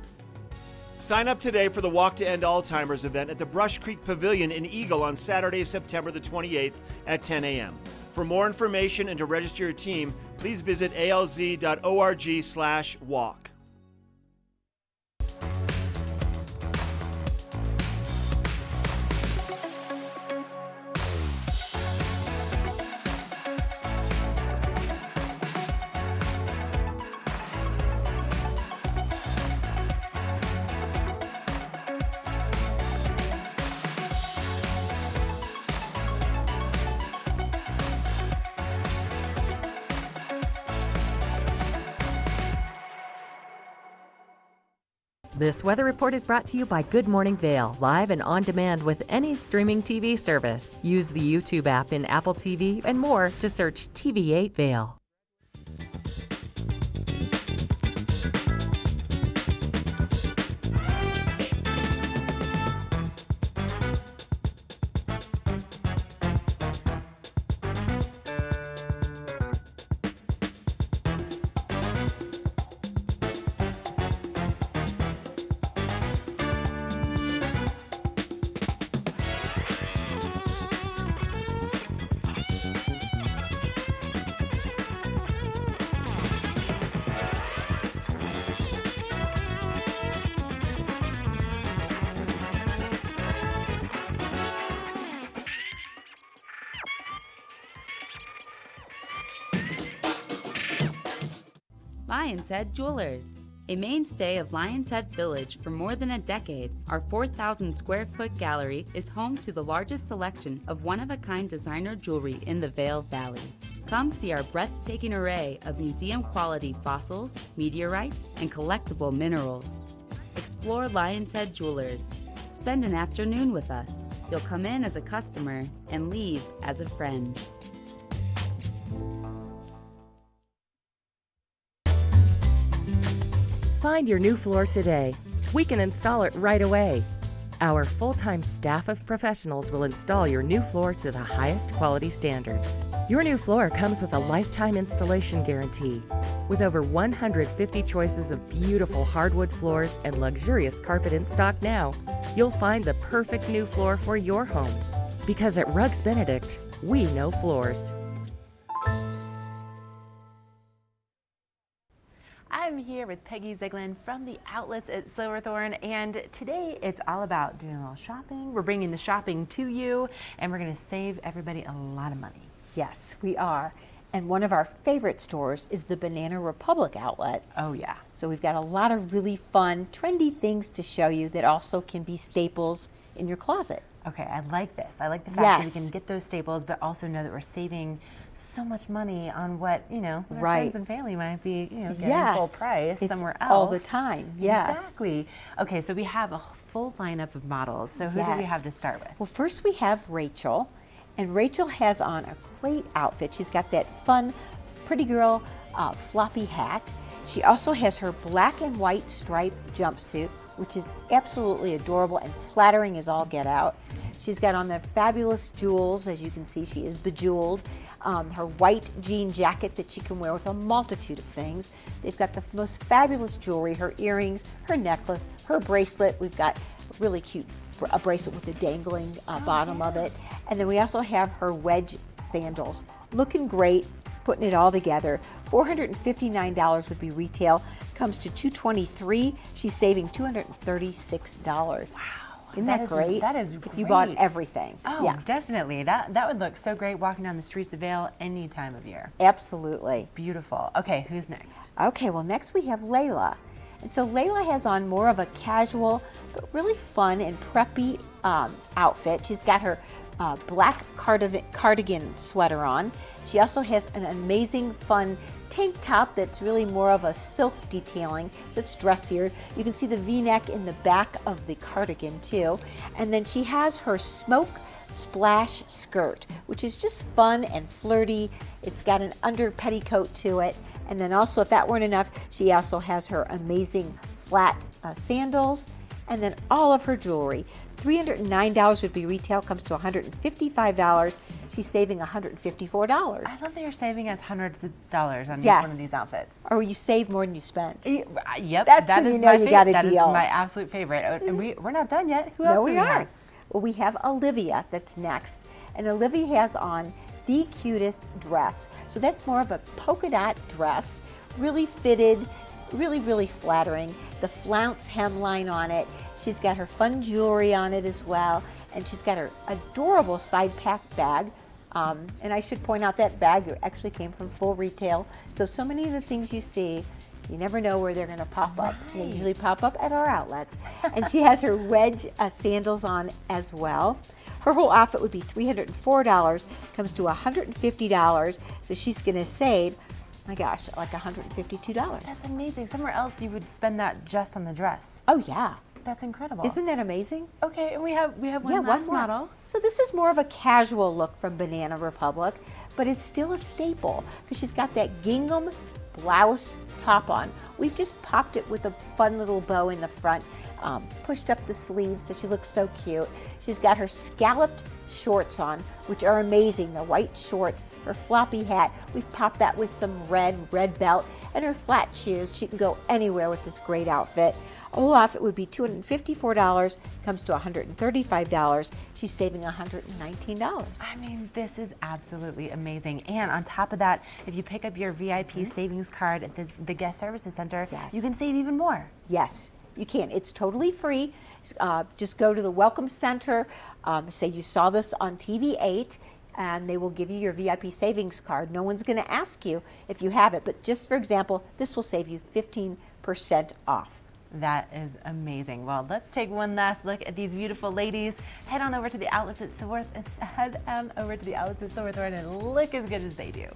Sign up today for the Walk to End Alzheimer's event at the Brush Creek Pavilion in Eagle on Saturday, September the 28th at 10 a.m. For more information and to register your team, please visit alz.org/walk. This weather report is brought to you by Good Morning Vail, live and on demand with any streaming TV service. Use the YouTube app in Apple TV and more to search TV8 Vail. Lion's Head Jewelers. A mainstay of Lion's Head Village for more than a decade, our 4,000 square foot gallery is home to the largest selection of one-of-a-kind designer jewelry in the Vail Valley. Come see our breathtaking array of museum-quality fossils, meteorites, and collectible minerals. Explore Lion's Head Jewelers. Spend an afternoon with us. You'll come in as a customer and leave as a friend. Find your new floor today. We can install it right away. Our full-time staff of professionals will install your new floor to the highest quality standards. Your new floor comes with a lifetime installation guarantee. With over 150 choices of beautiful hardwood floors and luxurious carpet in stock now, you'll find the perfect new floor for your home. Because at Rugs Benedict, we know floors. I'm here with Peggy Zeglin from the outlets at Silverthorne, and today it's all about doing a little shopping. We're bringing the shopping to you, and we're going to save everybody a lot of money. Yes, we are. And one of our favorite stores is the Banana Republic outlet. Oh, yeah. So we've got a lot of really fun, trendy things to show you that also can be staples in your closet. Okay, I like this. I like the fact that we can get those staples, but also know that we're saving so much money on what, our friends and family might be, getting full price somewhere else. All the time, yes. Exactly. Okay, so we have a full lineup of models. So who do we have to start with? Well, first we have Rachel, and Rachel has on a great outfit. She's got that fun, pretty girl floppy hat. She also has her black and white striped jumpsuit, which is absolutely adorable and flattering as all get out. She's got on the fabulous jewels. As you can see, she is bejeweled. Her white jean jacket that she can wear with a multitude of things. They've got the most fabulous jewelry, her earrings, her necklace, her bracelet. We've got a really cute bracelet with the dangling bottom of it. And then we also have her wedge sandals. Looking great, putting it all together. $459 would be retail. Comes to $223. She's saving $236. Wow. Isn't that great? That is great. If you bought everything. Oh, yeah. Definitely. That would look so great walking down the streets of Vail any time of year. Absolutely. Beautiful. Okay, who's next? Okay, well, next we have Layla. And so Layla has on more of a casual, but really fun and preppy outfit. She's got her black cardigan sweater on. She also has an amazing, fun tank top that's really more of a silk detailing, so it's dressier. You can see the V-neck in the back of the cardigan too. And then she has her smoke splash skirt, which is just fun and flirty. It's got an under petticoat to it. And then also, if that weren't enough, she also has her amazing flat sandals, and then all of her jewelry. $309 would be retail, comes to $155. She's saving $154. I love that you're saving us hundreds of dollars on each Yes. one of these outfits. Or you save more than you spend. Yep, That's that when is you know my you got a That is deal. my absolute favorite. And we're not done yet. Who else No, do we have? aren't. Well, we have Olivia that's next. And Olivia has on the cutest dress. So that's more of a polka dot dress, really fitted, really, really flattering. The flounce hemline on it. She's got her fun jewelry on it as well. And she's got her adorable side pack bag. And I should point out that bag actually came from full retail. So many of the things you see, you never know where they're going to pop up. They usually pop up at our outlets. And she has her wedge sandals on as well. Her whole outfit would be $304, comes to $150. So she's going to save, my gosh, like $152. That's amazing. Somewhere else you would spend that just on the dress. Oh yeah. That's incredible. Isn't that amazing? Okay, and we have one last model. So this is more of a casual look from Banana Republic, but it's still a staple because she's got that gingham blouse top on. We've just popped it with a fun little bow in the front, pushed up the sleeves so she looks so cute. She's got her scalloped shorts on, which are amazing. The white shorts, her floppy hat. We've popped that with some red belt, and her flat shoes. She can go anywhere with this great outfit. A whole outfit would be $254, comes to $135. She's saving $119. I mean, this is absolutely amazing. And on top of that, if you pick up your VIP savings card at the Guest Services Center, you can save even more. Yes, you can. It's totally free. Just go to the Welcome Center, say you saw this on TV8, and they will give you your VIP savings card. No one's going to ask you if you have it, but just for example, this will save you 15% off. That is amazing. Well, let's take one last look at these beautiful ladies. Head on over to the outlets at Source and look as good as they do.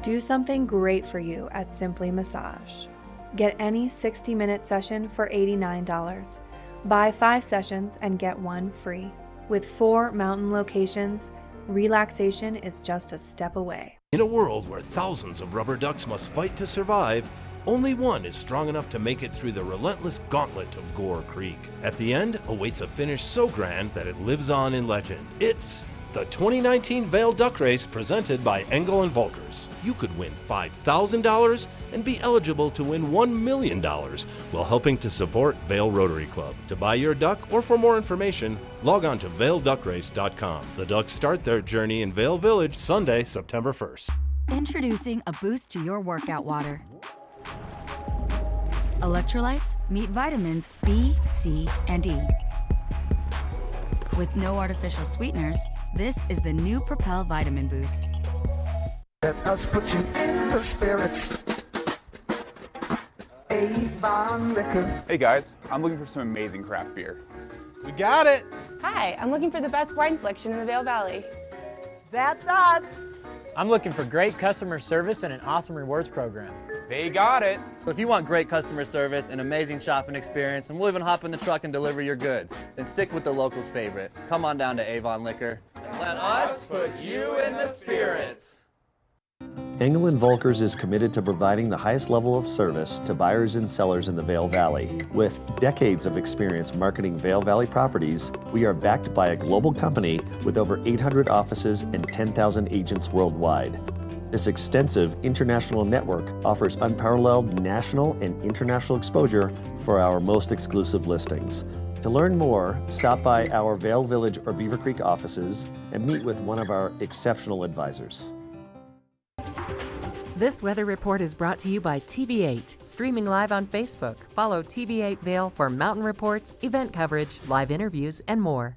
Do something great for you at Simply Massage. Get any 60-minute session for $89. Buy 5 sessions and get 1 free. With 4 mountain locations, relaxation is just a step away. In a world where thousands of rubber ducks must fight to survive, only one is strong enough to make it through the relentless gauntlet of Gore Creek. At the end awaits a finish so grand that it lives on in legend. It's the 2019 Vail Duck Race presented by Engel & Volkers. You could win $5,000 and be eligible to win $1 million while helping to support Vail Rotary Club. To buy your duck or for more information, log on to vailduckrace.com. The Ducks start their journey in Vail Village Sunday, September 1st. Introducing a boost to your workout water. Electrolytes meet vitamins B, C, and E. With no artificial sweeteners, this is the new Propel Vitamin Boost. Let us put you in the spirits. Avon Liquor. Hey guys, I'm looking for some amazing craft beer. We got it. Hi, I'm looking for the best wine selection in the Vail Valley. That's us. I'm looking for great customer service and an awesome rewards program. They got it. So if you want great customer service, an amazing shopping experience, and we'll even hop in the truck and deliver your goods, then stick with the locals' favorite. Come on down to Avon Liquor. Let us put you in the spirits. Engel & Volkers is committed to providing the highest level of service to buyers and sellers in the Vail Valley. With decades of experience marketing Vail Valley properties, we are backed by a global company with over 800 offices and 10,000 agents worldwide. This extensive international network offers unparalleled national and international exposure for our most exclusive listings. To learn more, stop by our Vail Village or Beaver Creek offices and meet with one of our exceptional advisors. This weather report is brought to you by TV8, streaming live on Facebook. Follow TV8 Vail for mountain reports, event coverage, live interviews, and more.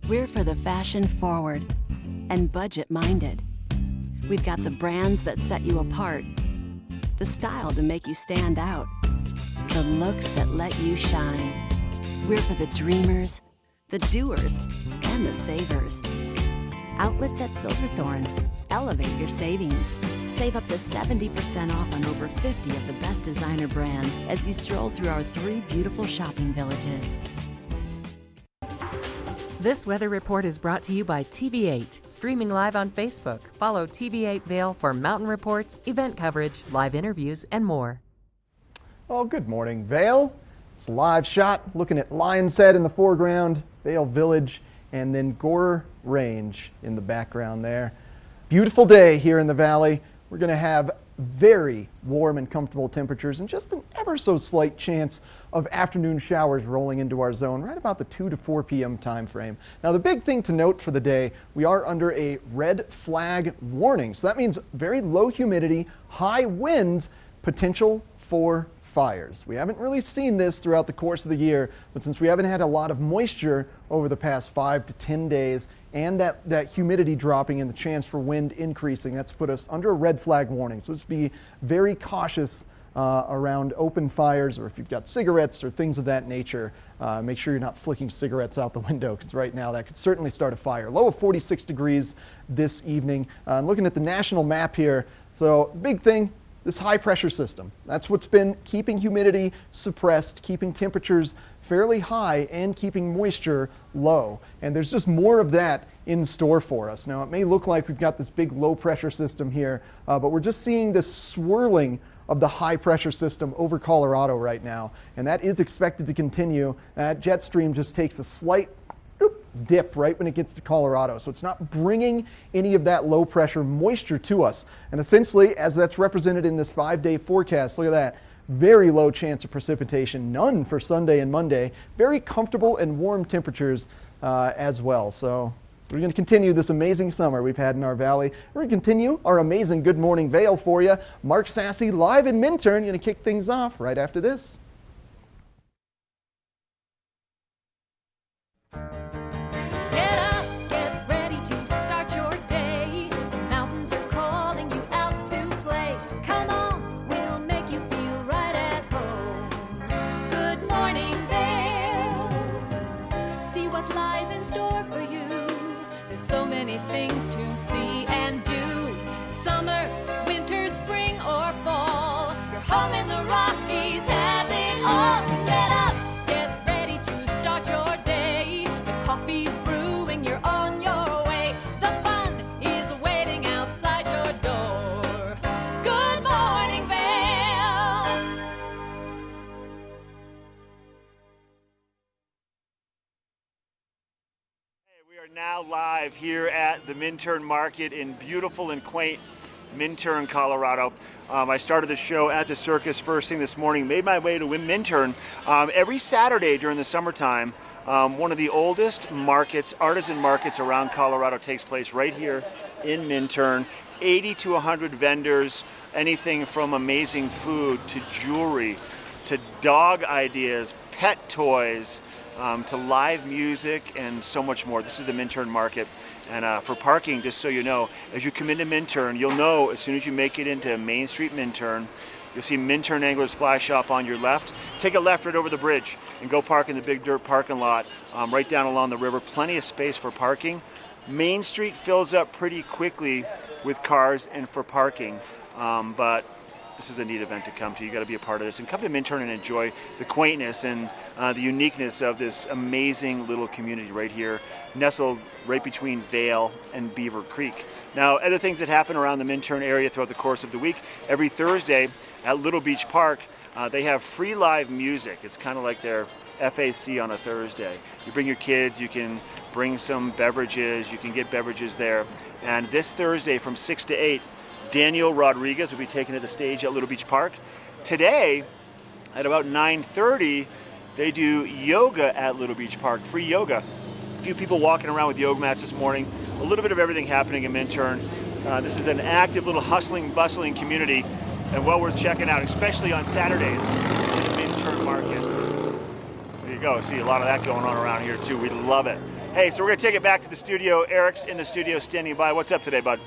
We're for the fashion forward and budget minded. We've got the brands that set you apart, the style to make you stand out, the looks that let you shine. We're for the dreamers, the doers, and the savers. Outlets at Silverthorne. Elevate your savings. Save up to 70% off on over 50 of the best designer brands as you stroll through our 3 beautiful shopping villages. This weather report is brought to you by TV8, streaming live on Facebook. Follow TV8 Vail for mountain reports, event coverage, live interviews, and more. Well, good morning, Vail. It's a live shot looking at Lion's Head in the foreground, Vail Village, and then Gore Range in the background there. Beautiful day here in the valley. We're going to have very warm and comfortable temperatures and just an ever so slight chance of afternoon showers rolling into our zone right about the 2 to 4 p.m. time frame. Now, the big thing to note for the day, we are under a red flag warning. So that means very low humidity, high winds, potential for fires. We haven't really seen this throughout the course of the year, but since we haven't had a lot of moisture over the past 5 to 10 days and that humidity dropping and the chance for wind increasing, that's put us under a red flag warning. So just be very cautious around open fires, or if you've got cigarettes or things of that nature, make sure you're not flicking cigarettes out the window, because right now that could certainly start a fire. Low of 46 degrees this evening. Looking at the national map here, so big thing, this high pressure system. That's what's been keeping humidity suppressed, keeping temperatures fairly high, and keeping moisture low. And there's just more of that in store for us. Now, it may look like we've got this big low pressure system here, but we're just seeing this swirling of the high pressure system over Colorado right now. And that is expected to continue. That jet stream just takes a slight dip right when it gets to Colorado. So it's not bringing any of that low pressure moisture to us. And essentially, as that's represented in this 5-day forecast, look at that. Very low chance of precipitation, none for Sunday and Monday. Very comfortable and warm temperatures as well. So we're going to continue this amazing summer we've had in our valley. We're going to continue our amazing Good Morning Vail for you. Mark Sassy live in Minturn, going to kick things off right after this. Things to see and do. Summer, winter, spring, or fall. Your home in the Rockies has it all. So get up, get ready to start your day. The coffee's brewing, you're on your way. The fun is waiting outside your door. Good morning, Vail. Now live here at the Minturn Market in beautiful and quaint Minturn, Colorado. I started the show at the circus first thing this morning, made my way to Minturn. Every Saturday during the summertime, one of the oldest markets, artisan markets around Colorado takes place right here in Minturn. 80 to 100 vendors, anything from amazing food to jewelry to dog ideas, pet toys, to live music and so much more. This is the Minturn Market. And for parking, just so you know, as you come into Minturn, you'll know as soon as you make it into Main Street Minturn, you'll see Minturn Anglers Fly Shop on your left. Take a left right over the bridge and go park in the big dirt parking lot right down along the river. Plenty of space for parking. Main Street fills up pretty quickly with cars and for parking, but this is a neat event to come to. You got to be a part of this and come to Minturn and enjoy the quaintness and the uniqueness of this amazing little community right here, nestled right between Vail and Beaver Creek. Now, other things that happen around the Minturn area throughout the course of the week, every Thursday at Little Beach Park, they have free live music. It's kind of like their FAC on a Thursday. You bring your kids, you can bring some beverages, you can get beverages there. And this Thursday from 6 to 8, Daniel Rodriguez will be taken to the stage at Little Beach Park. Today, at about 9:30, they do yoga at Little Beach Park, free yoga. A few people walking around with yoga mats this morning. A little bit of everything happening in Minturn. This is an active little hustling, bustling community and well worth checking out, especially on Saturdays in the Minturn Market. There you go. See a lot of that going on around here too. We love it. Hey, so we're going to take it back to the studio. Eric's in the studio standing by. What's up today, bud?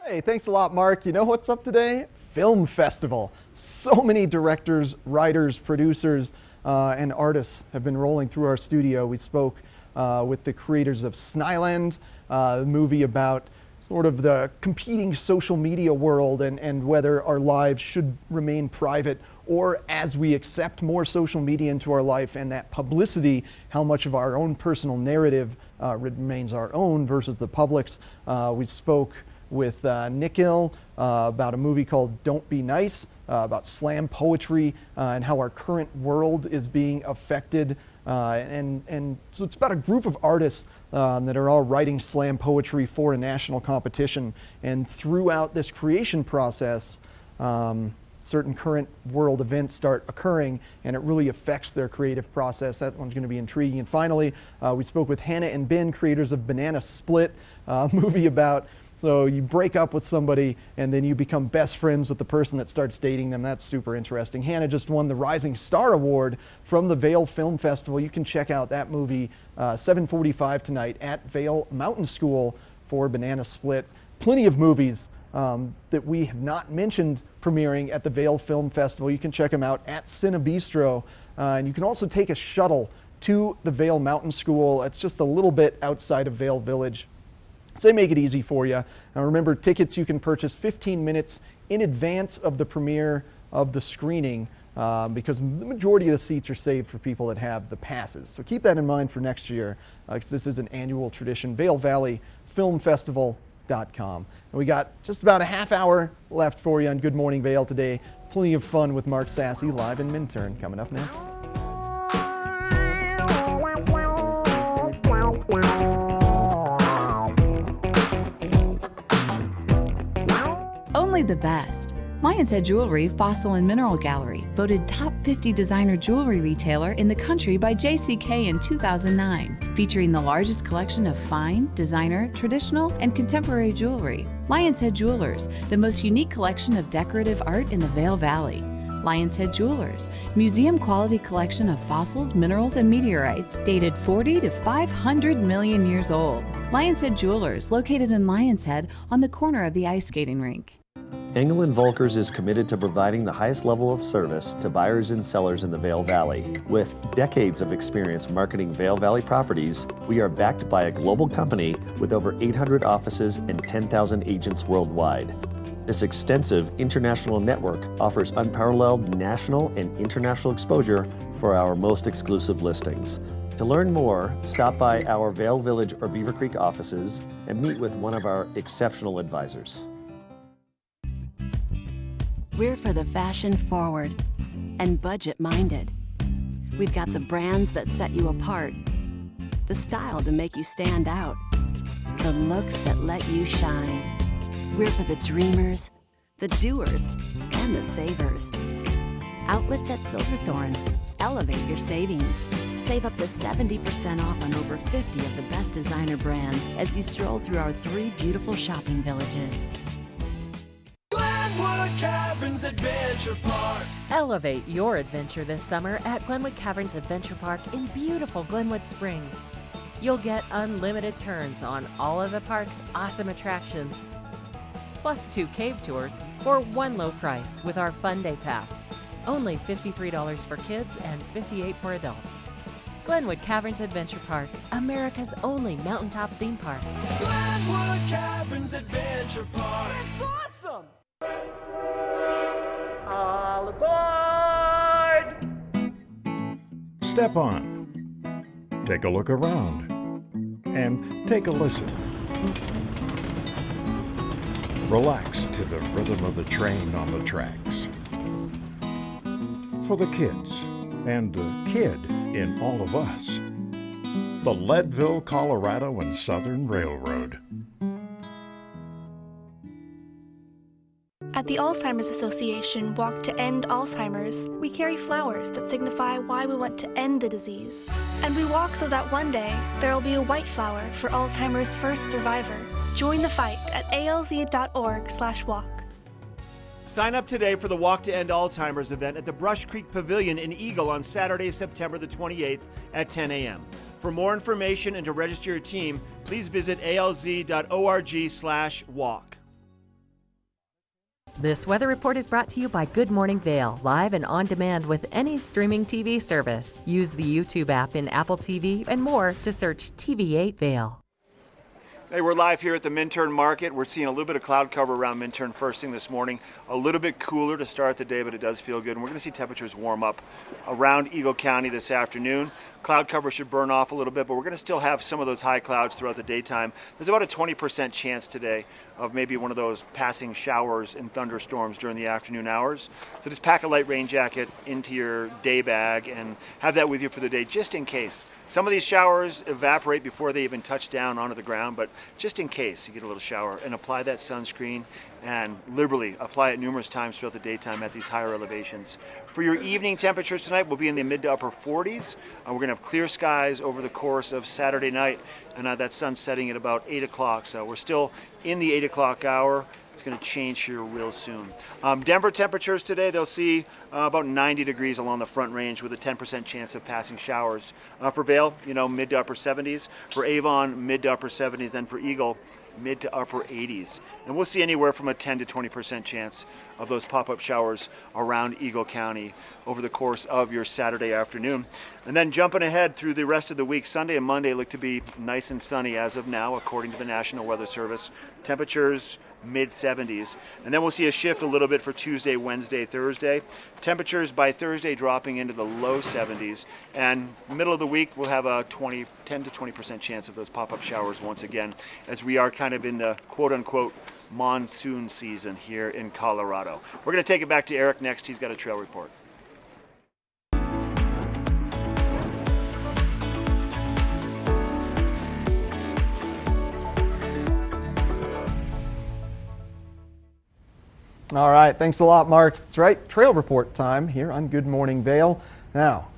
Hey, thanks a lot, Mark. You know what's up today? Film Festival. So many directors, writers, producers, and artists have been rolling through our studio. We spoke with the creators of Snyland, the movie about sort of the competing social media world and whether our lives should remain private or as we accept more social media into our life and that publicity, how much of our own personal narrative remains our own versus the public's. We spoke with Nikhil about a movie called Don't Be Nice, about slam poetry and how our current world is being affected. And so it's about a group of artists that are all writing slam poetry for a national competition. And throughout this creation process, certain current world events start occurring, and it really affects their creative process. That one's going to be intriguing. And finally, we spoke with Hannah and Ben, creators of Banana Split, a movie about, so you break up with somebody and then you become best friends with the person that starts dating them. That's super interesting. Hannah just won the Rising Star Award from the Vail Film Festival. You can check out that movie 7:45 tonight at Vail Mountain School for Banana Split. Plenty of movies that we have not mentioned premiering at the Vail Film Festival. You can check them out at Cinebistro. And you can also take a shuttle to the Vail Mountain School. It's just a little bit outside of Vail Village. So they make it easy for you. Now remember, tickets you can purchase 15 minutes in advance of the premiere of the screening because the majority of the seats are saved for people that have the passes. So keep that in mind for next year because this is an annual tradition. Vail Valley Film Festival.com. And we got just about a half hour left for you on Good Morning Vail today. Plenty of fun with Mark Sassy live in Minturn coming up next. Only the best. Lion's Head Jewelry Fossil and Mineral Gallery, voted top 50 designer jewelry retailer in the country by JCK in 2009, featuring the largest collection of fine, designer, traditional, and contemporary jewelry. Lion's Head Jewelers, the most unique collection of decorative art in the Vail Valley. Lion's Head Jewelers, museum quality collection of fossils, minerals, and meteorites dated 40 to 500 million years old. Lion's Head Jewelers, located in Lion's Head on the corner of the ice skating rink. Engel & Volkers is committed to providing the highest level of service to buyers and sellers in the Vail Valley. With decades of experience marketing Vail Valley properties, we are backed by a global company with over 800 offices and 10,000 agents worldwide. This extensive international network offers unparalleled national and international exposure for our most exclusive listings. To learn more, stop by our Vail Village or Beaver Creek offices and meet with one of our exceptional advisors. We're for the fashion forward and budget minded. We've got the brands that set you apart, the style to make you stand out, the looks that let you shine. We're for the dreamers, the doers, and the savers. Outlets at Silverthorne. Elevate your savings. Save up to 70% off on over 50 of the best designer brands as you stroll through our 3 beautiful shopping villages. Glenwood Caverns Adventure Park. Elevate your adventure this summer at Glenwood Caverns Adventure Park in beautiful Glenwood Springs. You'll get unlimited turns on all of the park's awesome attractions, plus 2 cave tours for one low price with our Fun Day Pass. Only $53 for kids and $58 for adults. Glenwood Caverns Adventure Park, America's only mountaintop theme park. Glenwood Caverns Adventure Park. It's awesome! All aboard! Step on. Take a look around. And take a listen. Relax to the rhythm of the train on the tracks. For the kids, and the kid in all of us. The Leadville, Colorado and Southern Railroad. At the Alzheimer's Association Walk to End Alzheimer's, we carry flowers that signify why we want to end the disease. And we walk so that one day there will be a white flower for Alzheimer's first survivor. Join the fight at alz.org/walk. Sign up today for the Walk to End Alzheimer's event at the Brush Creek Pavilion in Eagle on Saturday, September the 28th at 10 a.m. For more information and to register your team, please visit alz.org/walk. This weather report is brought to you by Good Morning Vail, live and on demand with any streaming TV service. Use the YouTube app in Apple TV and more to search TV8 Vail. Hey, we're live here at the Minturn Market. We're seeing a little bit of cloud cover around Minturn first thing this morning. A little bit cooler to start the day, but it does feel good. And we're going to see temperatures warm up around Eagle County this afternoon. Cloud cover should burn off a little bit, but we're going to still have some of those high clouds throughout the daytime. There's about a 20% chance today of maybe one of those passing showers and thunderstorms during the afternoon hours. So just pack a light rain jacket into your day bag and have that with you for the day just in case. Some of these showers evaporate before they even touch down onto the ground, but just in case you get a little shower, and apply that sunscreen and liberally apply it numerous times throughout the daytime at these higher elevations. For your evening temperatures tonight, we'll be in the mid to upper 40s. We're going to have clear skies over the course of Saturday night, and that sun's setting at about 8 o'clock, so we're still in the 8 o'clock hour. It's going to change here real soon. Denver temperatures today, they'll see about 90 degrees along the front range with a 10% chance of passing showers. For Vail, mid to upper 70s. For Avon, mid to upper 70s. Then for Eagle, mid to upper 80s. And we'll see anywhere from a 10 to 20% chance of those pop-up showers around Eagle County over the course of your Saturday afternoon. And then jumping ahead through the rest of the week, Sunday and Monday look to be nice and sunny as of now, according to the National Weather Service. Temperatures mid-70s. And then we'll see a shift a little bit for Tuesday, Wednesday, Thursday. Temperatures by Thursday dropping into the low 70s. And middle of the week, we'll have a 10 to 20% chance of those pop-up showers once again, as we are kind of in the quote-unquote monsoon season here in Colorado. We're going to take it back to Eric next. He's got a trail report. All right, thanks a lot, Mark. That's right, trail report time here on Good Morning Vail. Now,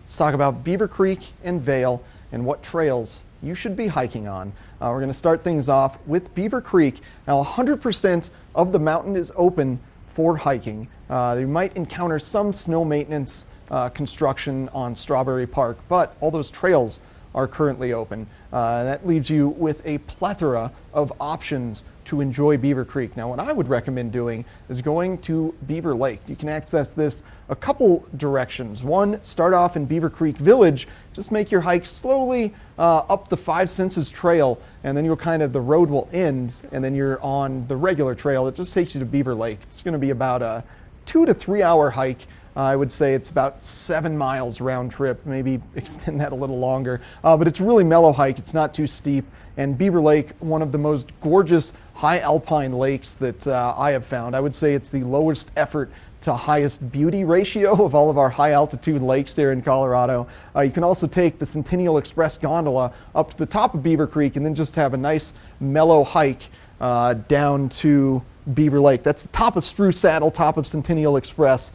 let's talk about Beaver Creek and Vail and what trails you should be hiking on. We're going to start things off with Beaver Creek. Now, 100% of the mountain is open for hiking. You might encounter some snow maintenance construction on Strawberry Park, but all those trails are currently open. That leaves you with a plethora of options to enjoy Beaver Creek. Now, what I would recommend doing is going to Beaver Lake. You can access this a couple directions. One, start off in Beaver Creek Village. Just make your hike slowly up the Five Senses Trail, and then the road will end, and then you're on the regular trail that just takes you to Beaver Lake. It's going to be about a 2 to 3 hour hike. I would say it's about 7 miles round trip, maybe extend that a little longer. But it's a really mellow hike. It's not too steep. And Beaver Lake, one of the most gorgeous high alpine lakes that I have found. I would say it's the lowest effort to highest beauty ratio of all of our high altitude lakes there in Colorado. You can also take the Centennial Express gondola up to the top of Beaver Creek and then just have a nice mellow hike down to Beaver Lake. That's the top of Spruce Saddle, top of Centennial Express.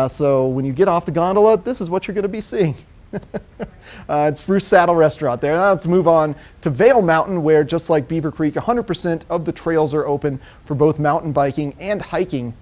So when you get off the gondola, this is what you're going to be seeing. It's Spruce Saddle Restaurant there. Now let's move on to Vail Mountain, where just like Beaver Creek, 100% of the trails are open for both mountain biking and hiking.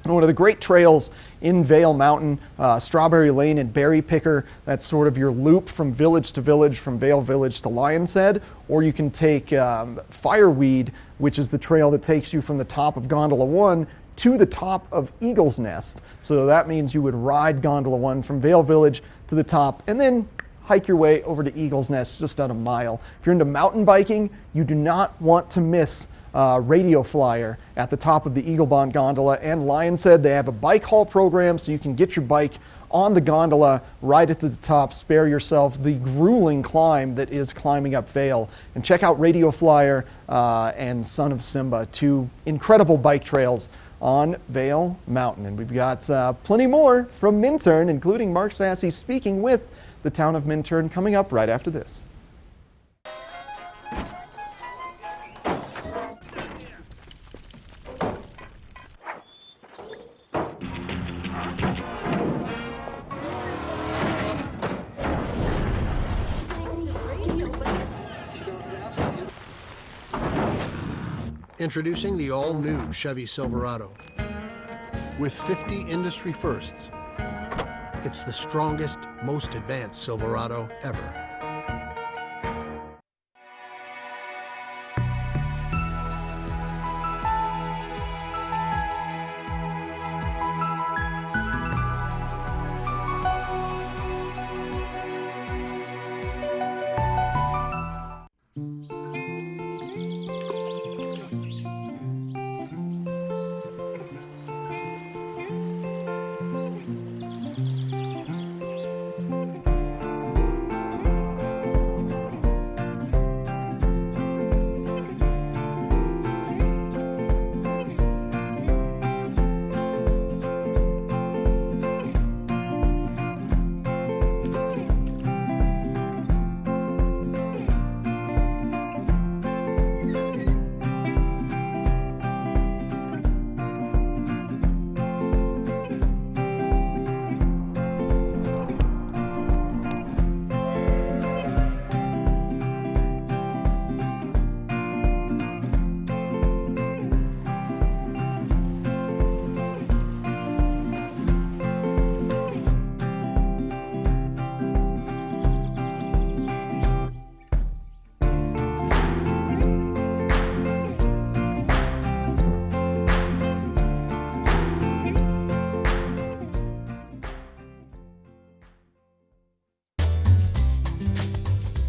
And one of the great trails in Vail Mountain, Strawberry Lane and Berry Picker, that's sort of your loop from village to village, from Vail Village to Lion's Head, or you can take Fireweed, which is the trail that takes you from the top of Gondola 1 to the top of Eagle's Nest. So that means you would ride Gondola 1 from Vail Village to the top and then hike your way over to Eagle's Nest, just about a mile. If you're into mountain biking, you do not want to miss Radio Flyer at the top of the Eagle Bond Gondola and Lion's Head. They have a bike haul program, so you can get your bike on the gondola right at the top, spare yourself the grueling climb that is climbing up Vail. And check out Radio Flyer and Son of Simba, two incredible bike trails on Vail Mountain. And we've got plenty more from Minturn, including Mark Sassy speaking with the town of Minturn, coming up right after this. Introducing the all-new Chevy Silverado. With 50 industry firsts, it's the strongest, most advanced Silverado ever.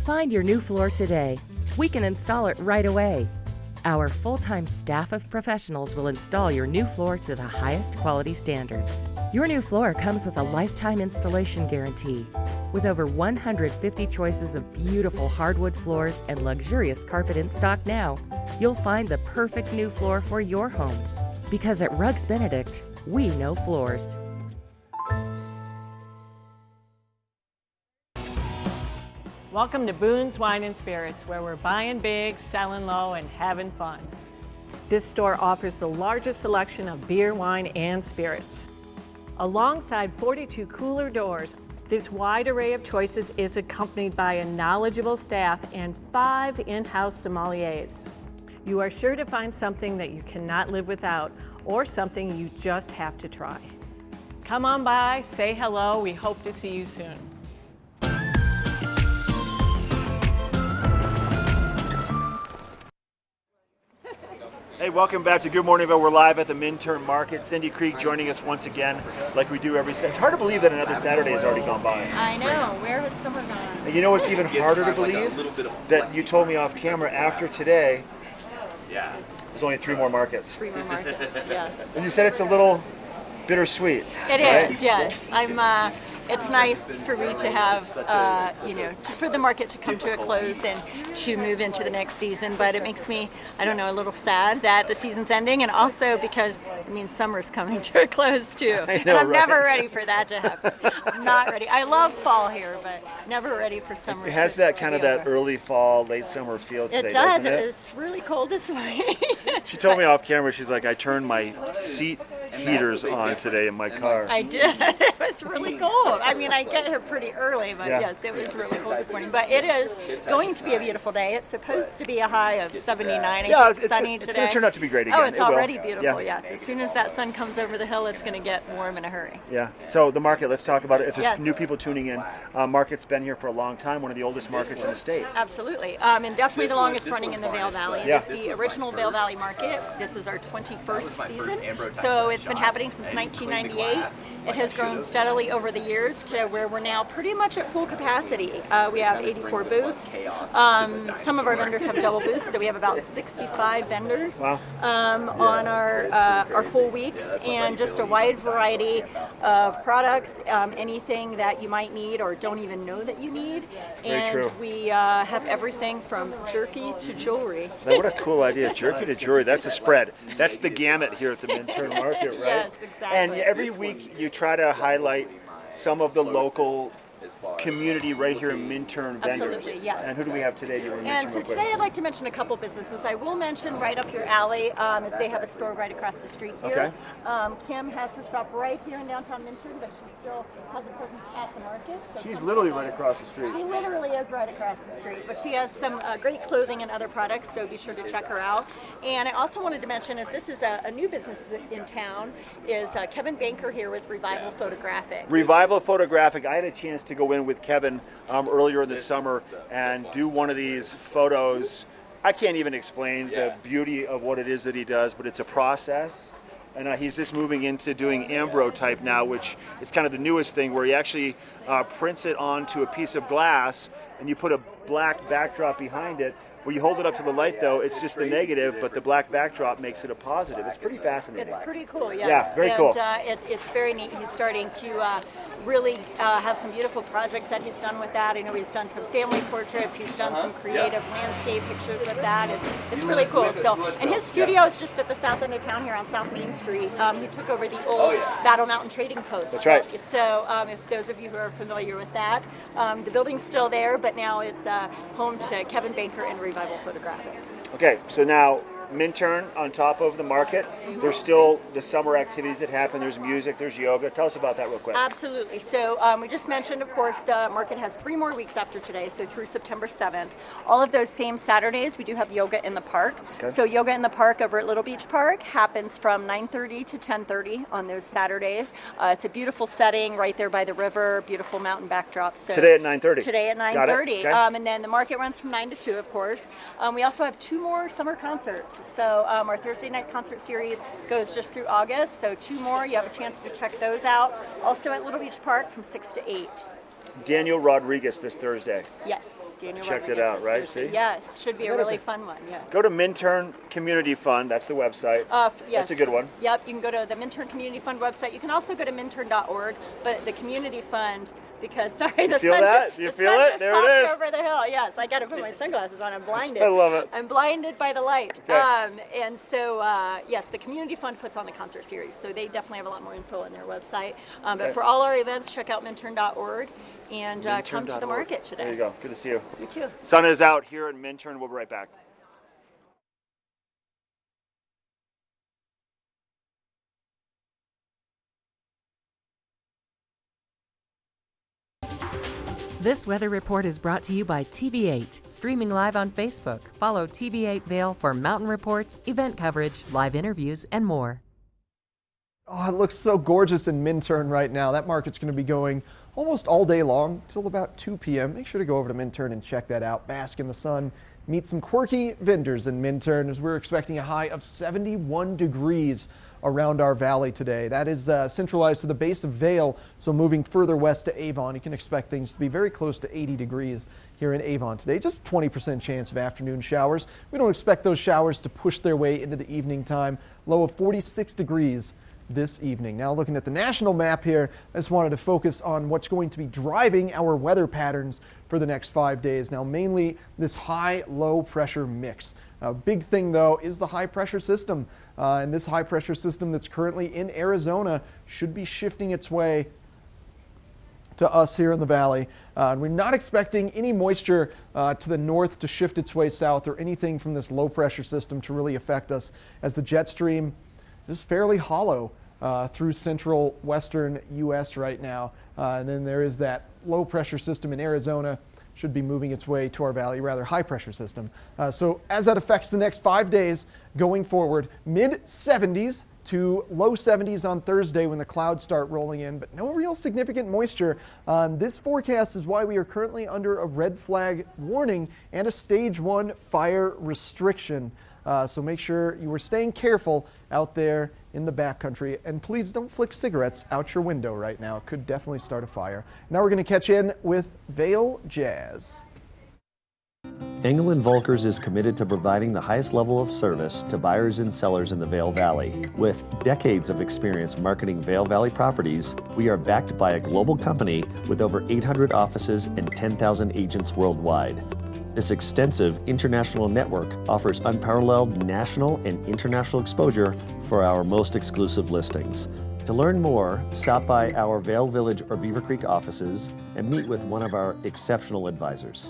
Find your new floor today. We can install it right away. Our full-time staff of professionals will install your new floor to the highest quality standards. Your new floor comes with a lifetime installation guarantee. With over 150 choices of beautiful hardwood floors and luxurious carpet in stock now, you'll find the perfect new floor for your home. Because at Rugs Benedict, we know floors. Welcome to Boone's Wine and Spirits, where we're buying big, selling low, and having fun. This store offers the largest selection of beer, wine, and spirits. Alongside 42 cooler doors, this wide array of choices is accompanied by a knowledgeable staff and 5 in-house sommeliers. You are sure to find something that you cannot live without, or something you just have to try. Come on by, say hello, we hope to see you soon. Hey, welcome back to Good Morning Vale. We're live at the Minturn Market. Cindy Creek joining us once again, like we do every Saturday. It's hard to believe that another Saturday has already gone by. I know. Where has summer gone? And you know what's even harder to believe? That you told me off camera after today, there's only 3 more markets. 3 more markets, yes. And you said it's a little bittersweet. It right? is, yes. It's nice for me to have, for the market to come to a close and to move into the next season. But it makes me, a little sad that the season's ending, and also because, summer's coming to a close too. I know, and I'm right? never ready for that to happen. I'm not ready. I love fall here, but never ready for summer. It has that kind of that early fall, late summer feel today, It does. doesn't it? It's really cold this morning. She told me off camera, she's like, I turned my seat heaters on today in my car. I did. It was really cold. I get here pretty early, but Yeah. yes, it was really cold this morning. But it is going to be a beautiful day. It's supposed to be a high of 79. Yeah, Sunny it's today. going to turn out to be great again. Oh, it's It will. already beautiful, Yeah. yes. As soon as that sun comes over the hill, it's going to get warm in a hurry. Yeah. So the market, let's talk about it. If there's Yes. new people tuning in, market's been here for a long time, one of the oldest markets in the state. Absolutely. And definitely the longest running in the Vail Valley. Yeah. It is the original Vail Valley Market. This is our 21st season. So it's been happening since 1998. It has grown steadily over the years to where we're now pretty much at full capacity. We have 84 booths. Some of our vendors have double booths, so we have about 65 vendors on our full weeks, and just a wide variety of products, anything that you might need or don't even know that you need. Very And true. we have everything from jerky to jewelry. Now, what a cool idea. Jerky to jewelry, that's a spread. That's the gamut here at the Minturn Market, right? Yes, exactly. And every week you try to highlight some of the local community right here in Minturn vendors. Absolutely, yes. And who do we have today? Do you want to And mention so real quick? today I'd like to mention a couple businesses. I will mention right up your alley, as they have a store right across the street here. Okay. Kim has her shop right here in downtown Minturn, but she still has a presence at the market. So She's come literally by. right across the street. She literally is right across the street, but she has some great clothing and other products, so be sure to check her out. And I also wanted to mention, is this is a new business in town, is Kevin Banker here with Revival Photographic. Revival Photographic. I had a chance to go in with Kevin earlier in the summer and do one of these photos. I can't even explain the beauty of what it is that he does, but it's a process. And he's just moving into doing ambrotype now, which is kind of the newest thing, where he actually prints it onto a piece of glass and you put a black backdrop behind it. When you hold it up to the light, though, it's just the negative, but the black backdrop makes it a positive. It's pretty fascinating. It's pretty cool, yes. Yeah, very cool. And it's very neat. He's starting to really have some beautiful projects that he's done with that. I know he's done some family portraits. He's done some creative landscape pictures with that. It's really cool. So, and his studio is just at the south end of town here on South Main Street. He took over the old Battle Mountain Trading Post. That's right. So if those of you who are familiar with that, the building's still there, but now it's home to Kevin Banker and Revival Photographic. Okay, so now Minturn on top of the market. There's still the summer activities that happen. There's music, there's yoga. Tell us about that real quick. Absolutely. So we just mentioned, of course, the market has 3 more weeks after today, so through September 7th. All of those same Saturdays, we do have yoga in the park. Okay. So yoga in the park over at Little Beach Park happens from 9:30 to 10:30 on those Saturdays. It's a beautiful setting right there by the river, beautiful mountain backdrop. So Today at 9:30. Today at Got it. 9:30. Okay. And then the market runs from 9 to 2, of course. We also have 2 more summer concerts. So our Thursday night concert series goes just through August. So 2 more. You have a chance to check those out. Also at Little Beach Park from 6 to 8. Daniel Rodriguez this Thursday. Yes. Daniel Checked it Rodriguez out, is right? Thursday. See? Yes, should be a really fun one. Yeah. Go to Minturn Community Fund. That's the website. Yes. That's a good one. Yep, you can go to the Minturn Community Fund website. You can also go to minturn.org, but the Community Fund, because sorry, the feel sun, that? You the feel sun it? just There it popped is. over the hill. Yes, I got to put my sunglasses on. I'm blinded. I love it. I'm blinded by the light. Okay. And so, yes, the Community Fund puts on the concert series, so they definitely have a lot more info on their website. But for all our events, check out minturn.org and come to the market today. There you go. Good to see you. You too. Sun is out here in Minturn. We'll be right back. This weather report is brought to you by TV8, streaming live on Facebook. Follow TV8 Vail for mountain reports, event coverage, live interviews, and more. Oh, it looks so gorgeous in Minturn right now. That market's going to be going almost all day long till about 2 p.m. Make sure to go over to Minturn and check that out. Bask in the sun. Meet some quirky vendors in Minturn as we're expecting a high of 71 degrees around our valley today. That is centralized to the base of Vail, so moving further west to Avon, you can expect things to be very close to 80 degrees here in Avon today. Just 20% chance of afternoon showers. We don't expect those showers to push their way into the evening time. Low of 46 degrees this evening. Now looking at the national map here, I just wanted to focus on what's going to be driving our weather patterns for the next 5 days. Now mainly this high-low pressure mix. A big thing though is the high pressure system. And this high pressure system that's currently in Arizona should be shifting its way to us here in the valley. We're not expecting any moisture to the north to shift its way south or anything from this low pressure system to really affect us, as the jet stream is fairly hollow through central western U.S. right now. And then there is that low pressure system in Arizona, should be moving its way to our valley, rather high pressure system. So as that affects the next 5 days going forward, mid 70s to low 70s on Thursday when the clouds start rolling in, but no real significant moisture. This forecast is why we are currently under a red flag warning and a stage 1 fire restriction. So make sure you are staying careful out there in the backcountry, and please don't flick cigarettes out your window right now. It could definitely start a fire. Now we're going to catch in with Vail Jazz. Engel & Volkers is committed to providing the highest level of service to buyers and sellers in the Vail Valley. With decades of experience marketing Vail Valley properties, we are backed by a global company with over 800 offices and 10,000 agents worldwide. This extensive international network offers unparalleled national and international exposure for our most exclusive listings. To learn more, stop by our Vail Village or Beaver Creek offices and meet with one of our exceptional advisors.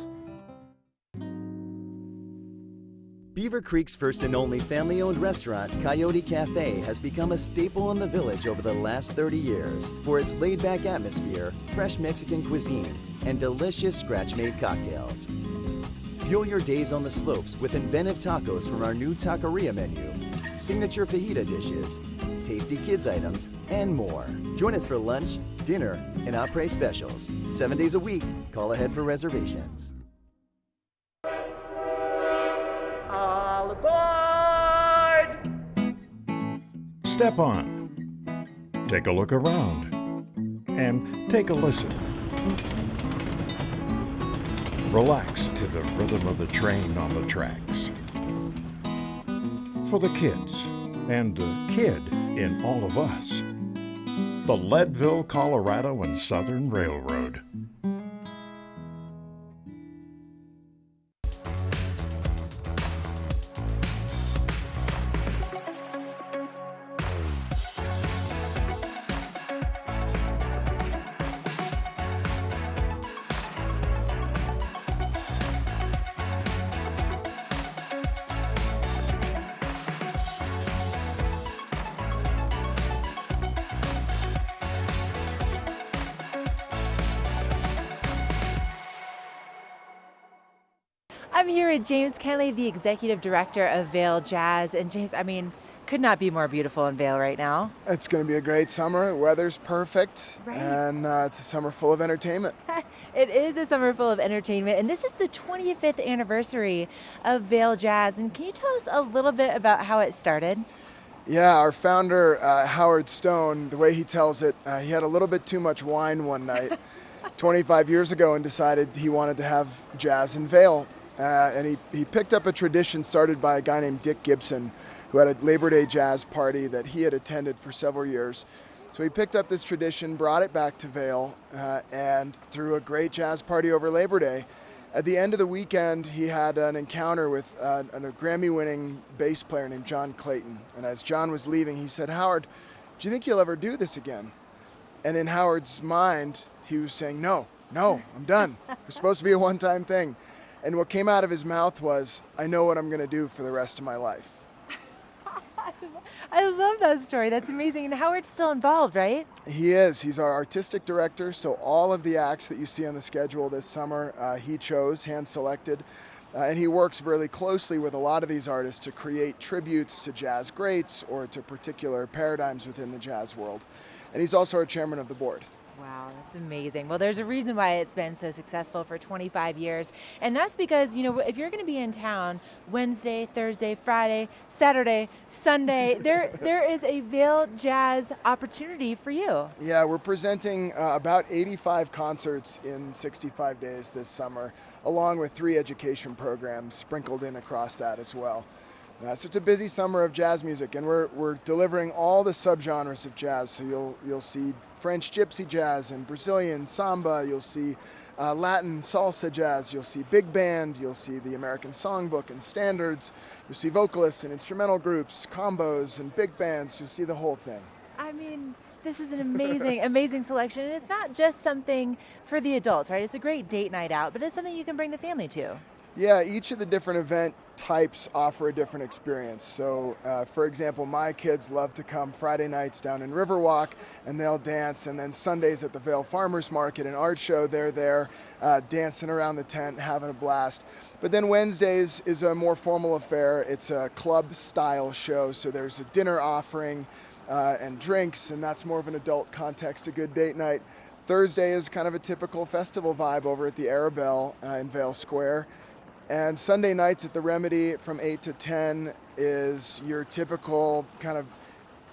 Beaver Creek's first and only family-owned restaurant, Coyote Cafe, has become a staple in the village over the last 30 years for its laid-back atmosphere, fresh Mexican cuisine, and delicious scratch-made cocktails. Fuel your days on the slopes with inventive tacos from our new taqueria menu, signature fajita dishes, tasty kids items, and more. Join us for lunch, dinner, and après specials. 7 days a week. Call ahead for reservations. All aboard! Step on. Take a look around. And take a listen. Relax to the rhythm of the train on the tracks. For the kids, and the kid in all of us, the Leadville, Colorado and Southern Railroad. I'm here with James Kenley, the Executive Director of Vail Jazz. And James, I mean, could not be more beautiful in Vail right now. It's going to be a great summer. The weather's perfect, right. And it's a summer full of entertainment. It is a summer full of entertainment, and this is the 25th anniversary of Vail Jazz. And can you tell us a little bit about how it started? Yeah, our founder, Howard Stone, the way he tells it, he had a little bit too much wine one night. 25 years ago and decided he wanted to have jazz in Vail. And he picked up a tradition started by a guy named Dick Gibson, who had a Labor Day jazz party that he had attended for several years. So he picked up this tradition, brought it back to Vail, and threw a great jazz party over Labor Day. At the end of the weekend, he had an encounter with a Grammy-winning bass player named John Clayton. And as John was leaving, he said, "Howard, do you think you'll ever do this again?" And in Howard's mind, he was saying, no, I'm done. It's supposed to be a one-time thing. And what came out of his mouth was, "I know what I'm going to do for the rest of my life." I love that story. That's amazing. And Howard's still involved, right? He is. He's our artistic director. So all of the acts that you see on the schedule this summer, he chose, hand-selected. And he works really closely with a lot of these artists to create tributes to jazz greats or to particular paradigms within the jazz world. And he's also our chairman of the board. Wow, that's amazing. Well, there's a reason why it's been so successful for 25 years. And that's because, if you're going to be in town Wednesday, Thursday, Friday, Saturday, Sunday, there is a Vail Jazz opportunity for you. Yeah, we're presenting about 85 concerts in 65 days this summer, along with 3 education programs sprinkled in across that as well. So it's a busy summer of jazz music, and we're delivering all the subgenres of jazz. So you'll see French gypsy jazz and Brazilian samba. You'll see Latin salsa jazz. You'll see big band. You'll see the American songbook and standards. You'll see vocalists and instrumental groups, combos and big bands. You'll see the whole thing. I mean, this is an amazing, amazing selection. And it's not just something for the adults, right? It's a great date night out, but it's something you can bring the family to. Yeah, each of the different event types offer a different experience. So, for example, my kids love to come Friday nights down in Riverwalk and they'll dance, and then Sundays at the Vail Farmers Market and Art Show, they're there dancing around the tent, having a blast. But then Wednesdays is a more formal affair. It's a club-style show, so there's a dinner offering and drinks, and that's more of an adult context, a good date night. Thursday is kind of a typical festival vibe over at the Arabelle in Vail Square. And Sunday nights at the Remedy from 8 to 10 is your typical kind of,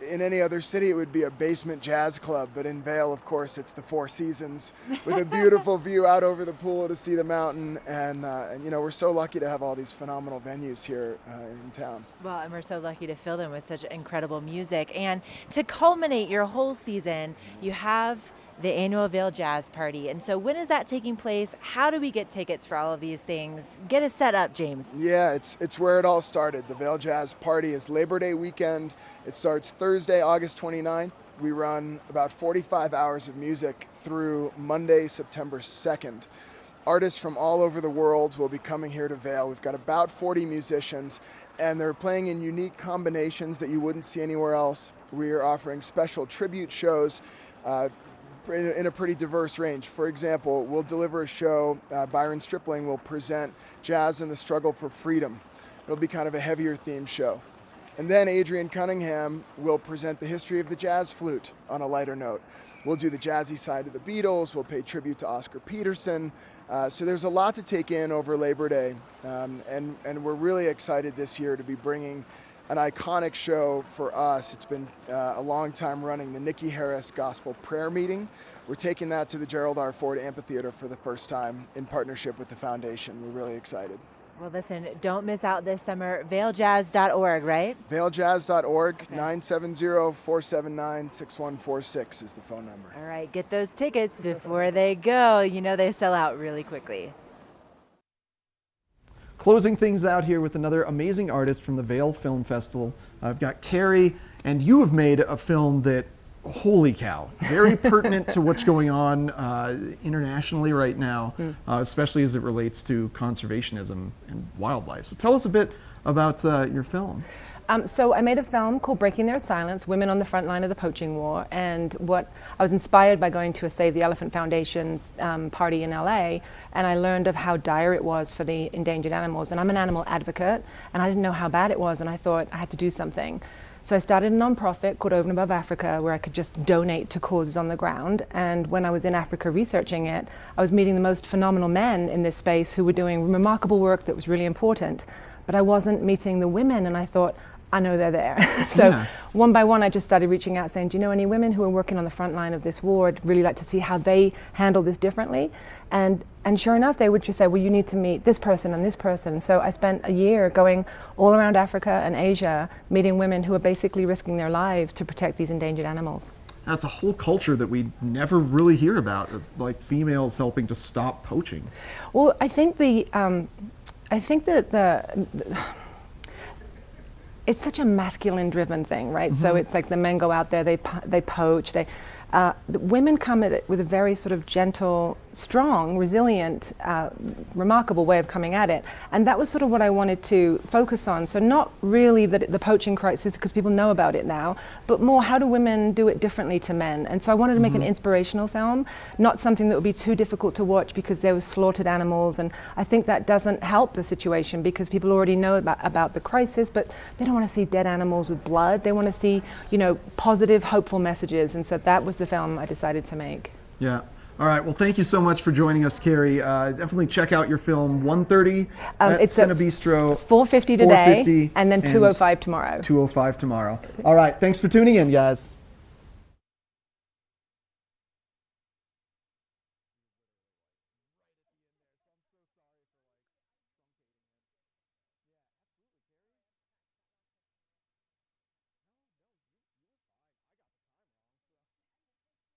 in any other city it would be a basement jazz club, but in Vail, of course, it's the Four Seasons with a beautiful view out over the pool to see the mountain. And we're so lucky to have all these phenomenal venues here in town. Well, and we're so lucky to fill them with such incredible music. And to culminate your whole season, you have the annual Vail Jazz Party. And so when is that taking place? How do we get tickets for all of these things? Get us set up, James. Yeah, it's where it all started. The Vail Jazz Party is Labor Day weekend. It starts Thursday, August 29th. We run about 45 hours of music through Monday, September 2nd. Artists from all over the world will be coming here to Vail. We've got about 40 musicians, and they're playing in unique combinations that you wouldn't see anywhere else. We are offering special tribute shows in a pretty diverse range. For example, we'll deliver a show, Byron Stripling will present Jazz and the Struggle for Freedom. It'll be kind of a heavier themed show. And then Adrian Cunningham will present the history of the jazz flute on a lighter note. We'll do the jazzy side of the Beatles, we'll pay tribute to Oscar Peterson. So there's a lot to take in over Labor Day. And we're really excited this year to be bringing an iconic show for us. It's been a long time running, the Nikki Harris Gospel Prayer Meeting. We're taking that to the Gerald R. Ford Amphitheater for the first time in partnership with the foundation. We're really excited. Well, listen, don't miss out this summer. VailJazz.org, right? VailJazz.org, okay. 970-479-6146 is the phone number. All right, get those tickets before they go. They sell out really quickly. Closing things out here with another amazing artist from the Vail Film Festival. I've got Carrie, and you have made a film that, holy cow, very pertinent to what's going on internationally right now, especially as it relates to conservationism and wildlife. So tell us a bit about your film. So I made a film called Breaking Their Silence, Women on the Front Line of the Poaching War, and I was inspired by going to a Save the Elephant Foundation party in LA, and I learned of how dire it was for the endangered animals. And I'm an animal advocate, and I didn't know how bad it was, and I thought I had to do something. So I started a nonprofit called Over and Above Africa, where I could just donate to causes on the ground. And when I was in Africa researching it, I was meeting the most phenomenal men in this space who were doing remarkable work that was really important. But I wasn't meeting the women, and I thought, I know they're there. So one by one, I just started reaching out saying, do you know any women who are working on the front line of this war? I'd really like to see how they handle this differently. And sure enough, they would just say, well, you need to meet this person and this person. So I spent a year going all around Africa and Asia, meeting women who are basically risking their lives to protect these endangered animals. That's a whole culture that we never really hear about, like females helping to stop poaching. Well, I think it's such a masculine-driven thing, right? So it's like the men go out there, they poach, the women come at it with a very sort of gentle, strong, resilient, remarkable way of coming at it. And that was sort of what I wanted to focus on. So not really the poaching crisis, because people know about it now, but more how do women do it differently to men? And so I wanted to make an inspirational film, not something that would be too difficult to watch because there was slaughtered animals. And I think that doesn't help the situation because people already know about the crisis, but they don't want to see dead animals with blood. They want to see, positive, hopeful messages. And so that was the film I decided to make. Yeah. All right. Well, thank you so much for joining us, Carrie. Definitely check out your film, 1:30 at it's Cinebistro. 4:50 today, and then 2:05 tomorrow. 2:05 tomorrow. All right. Thanks for tuning in, guys.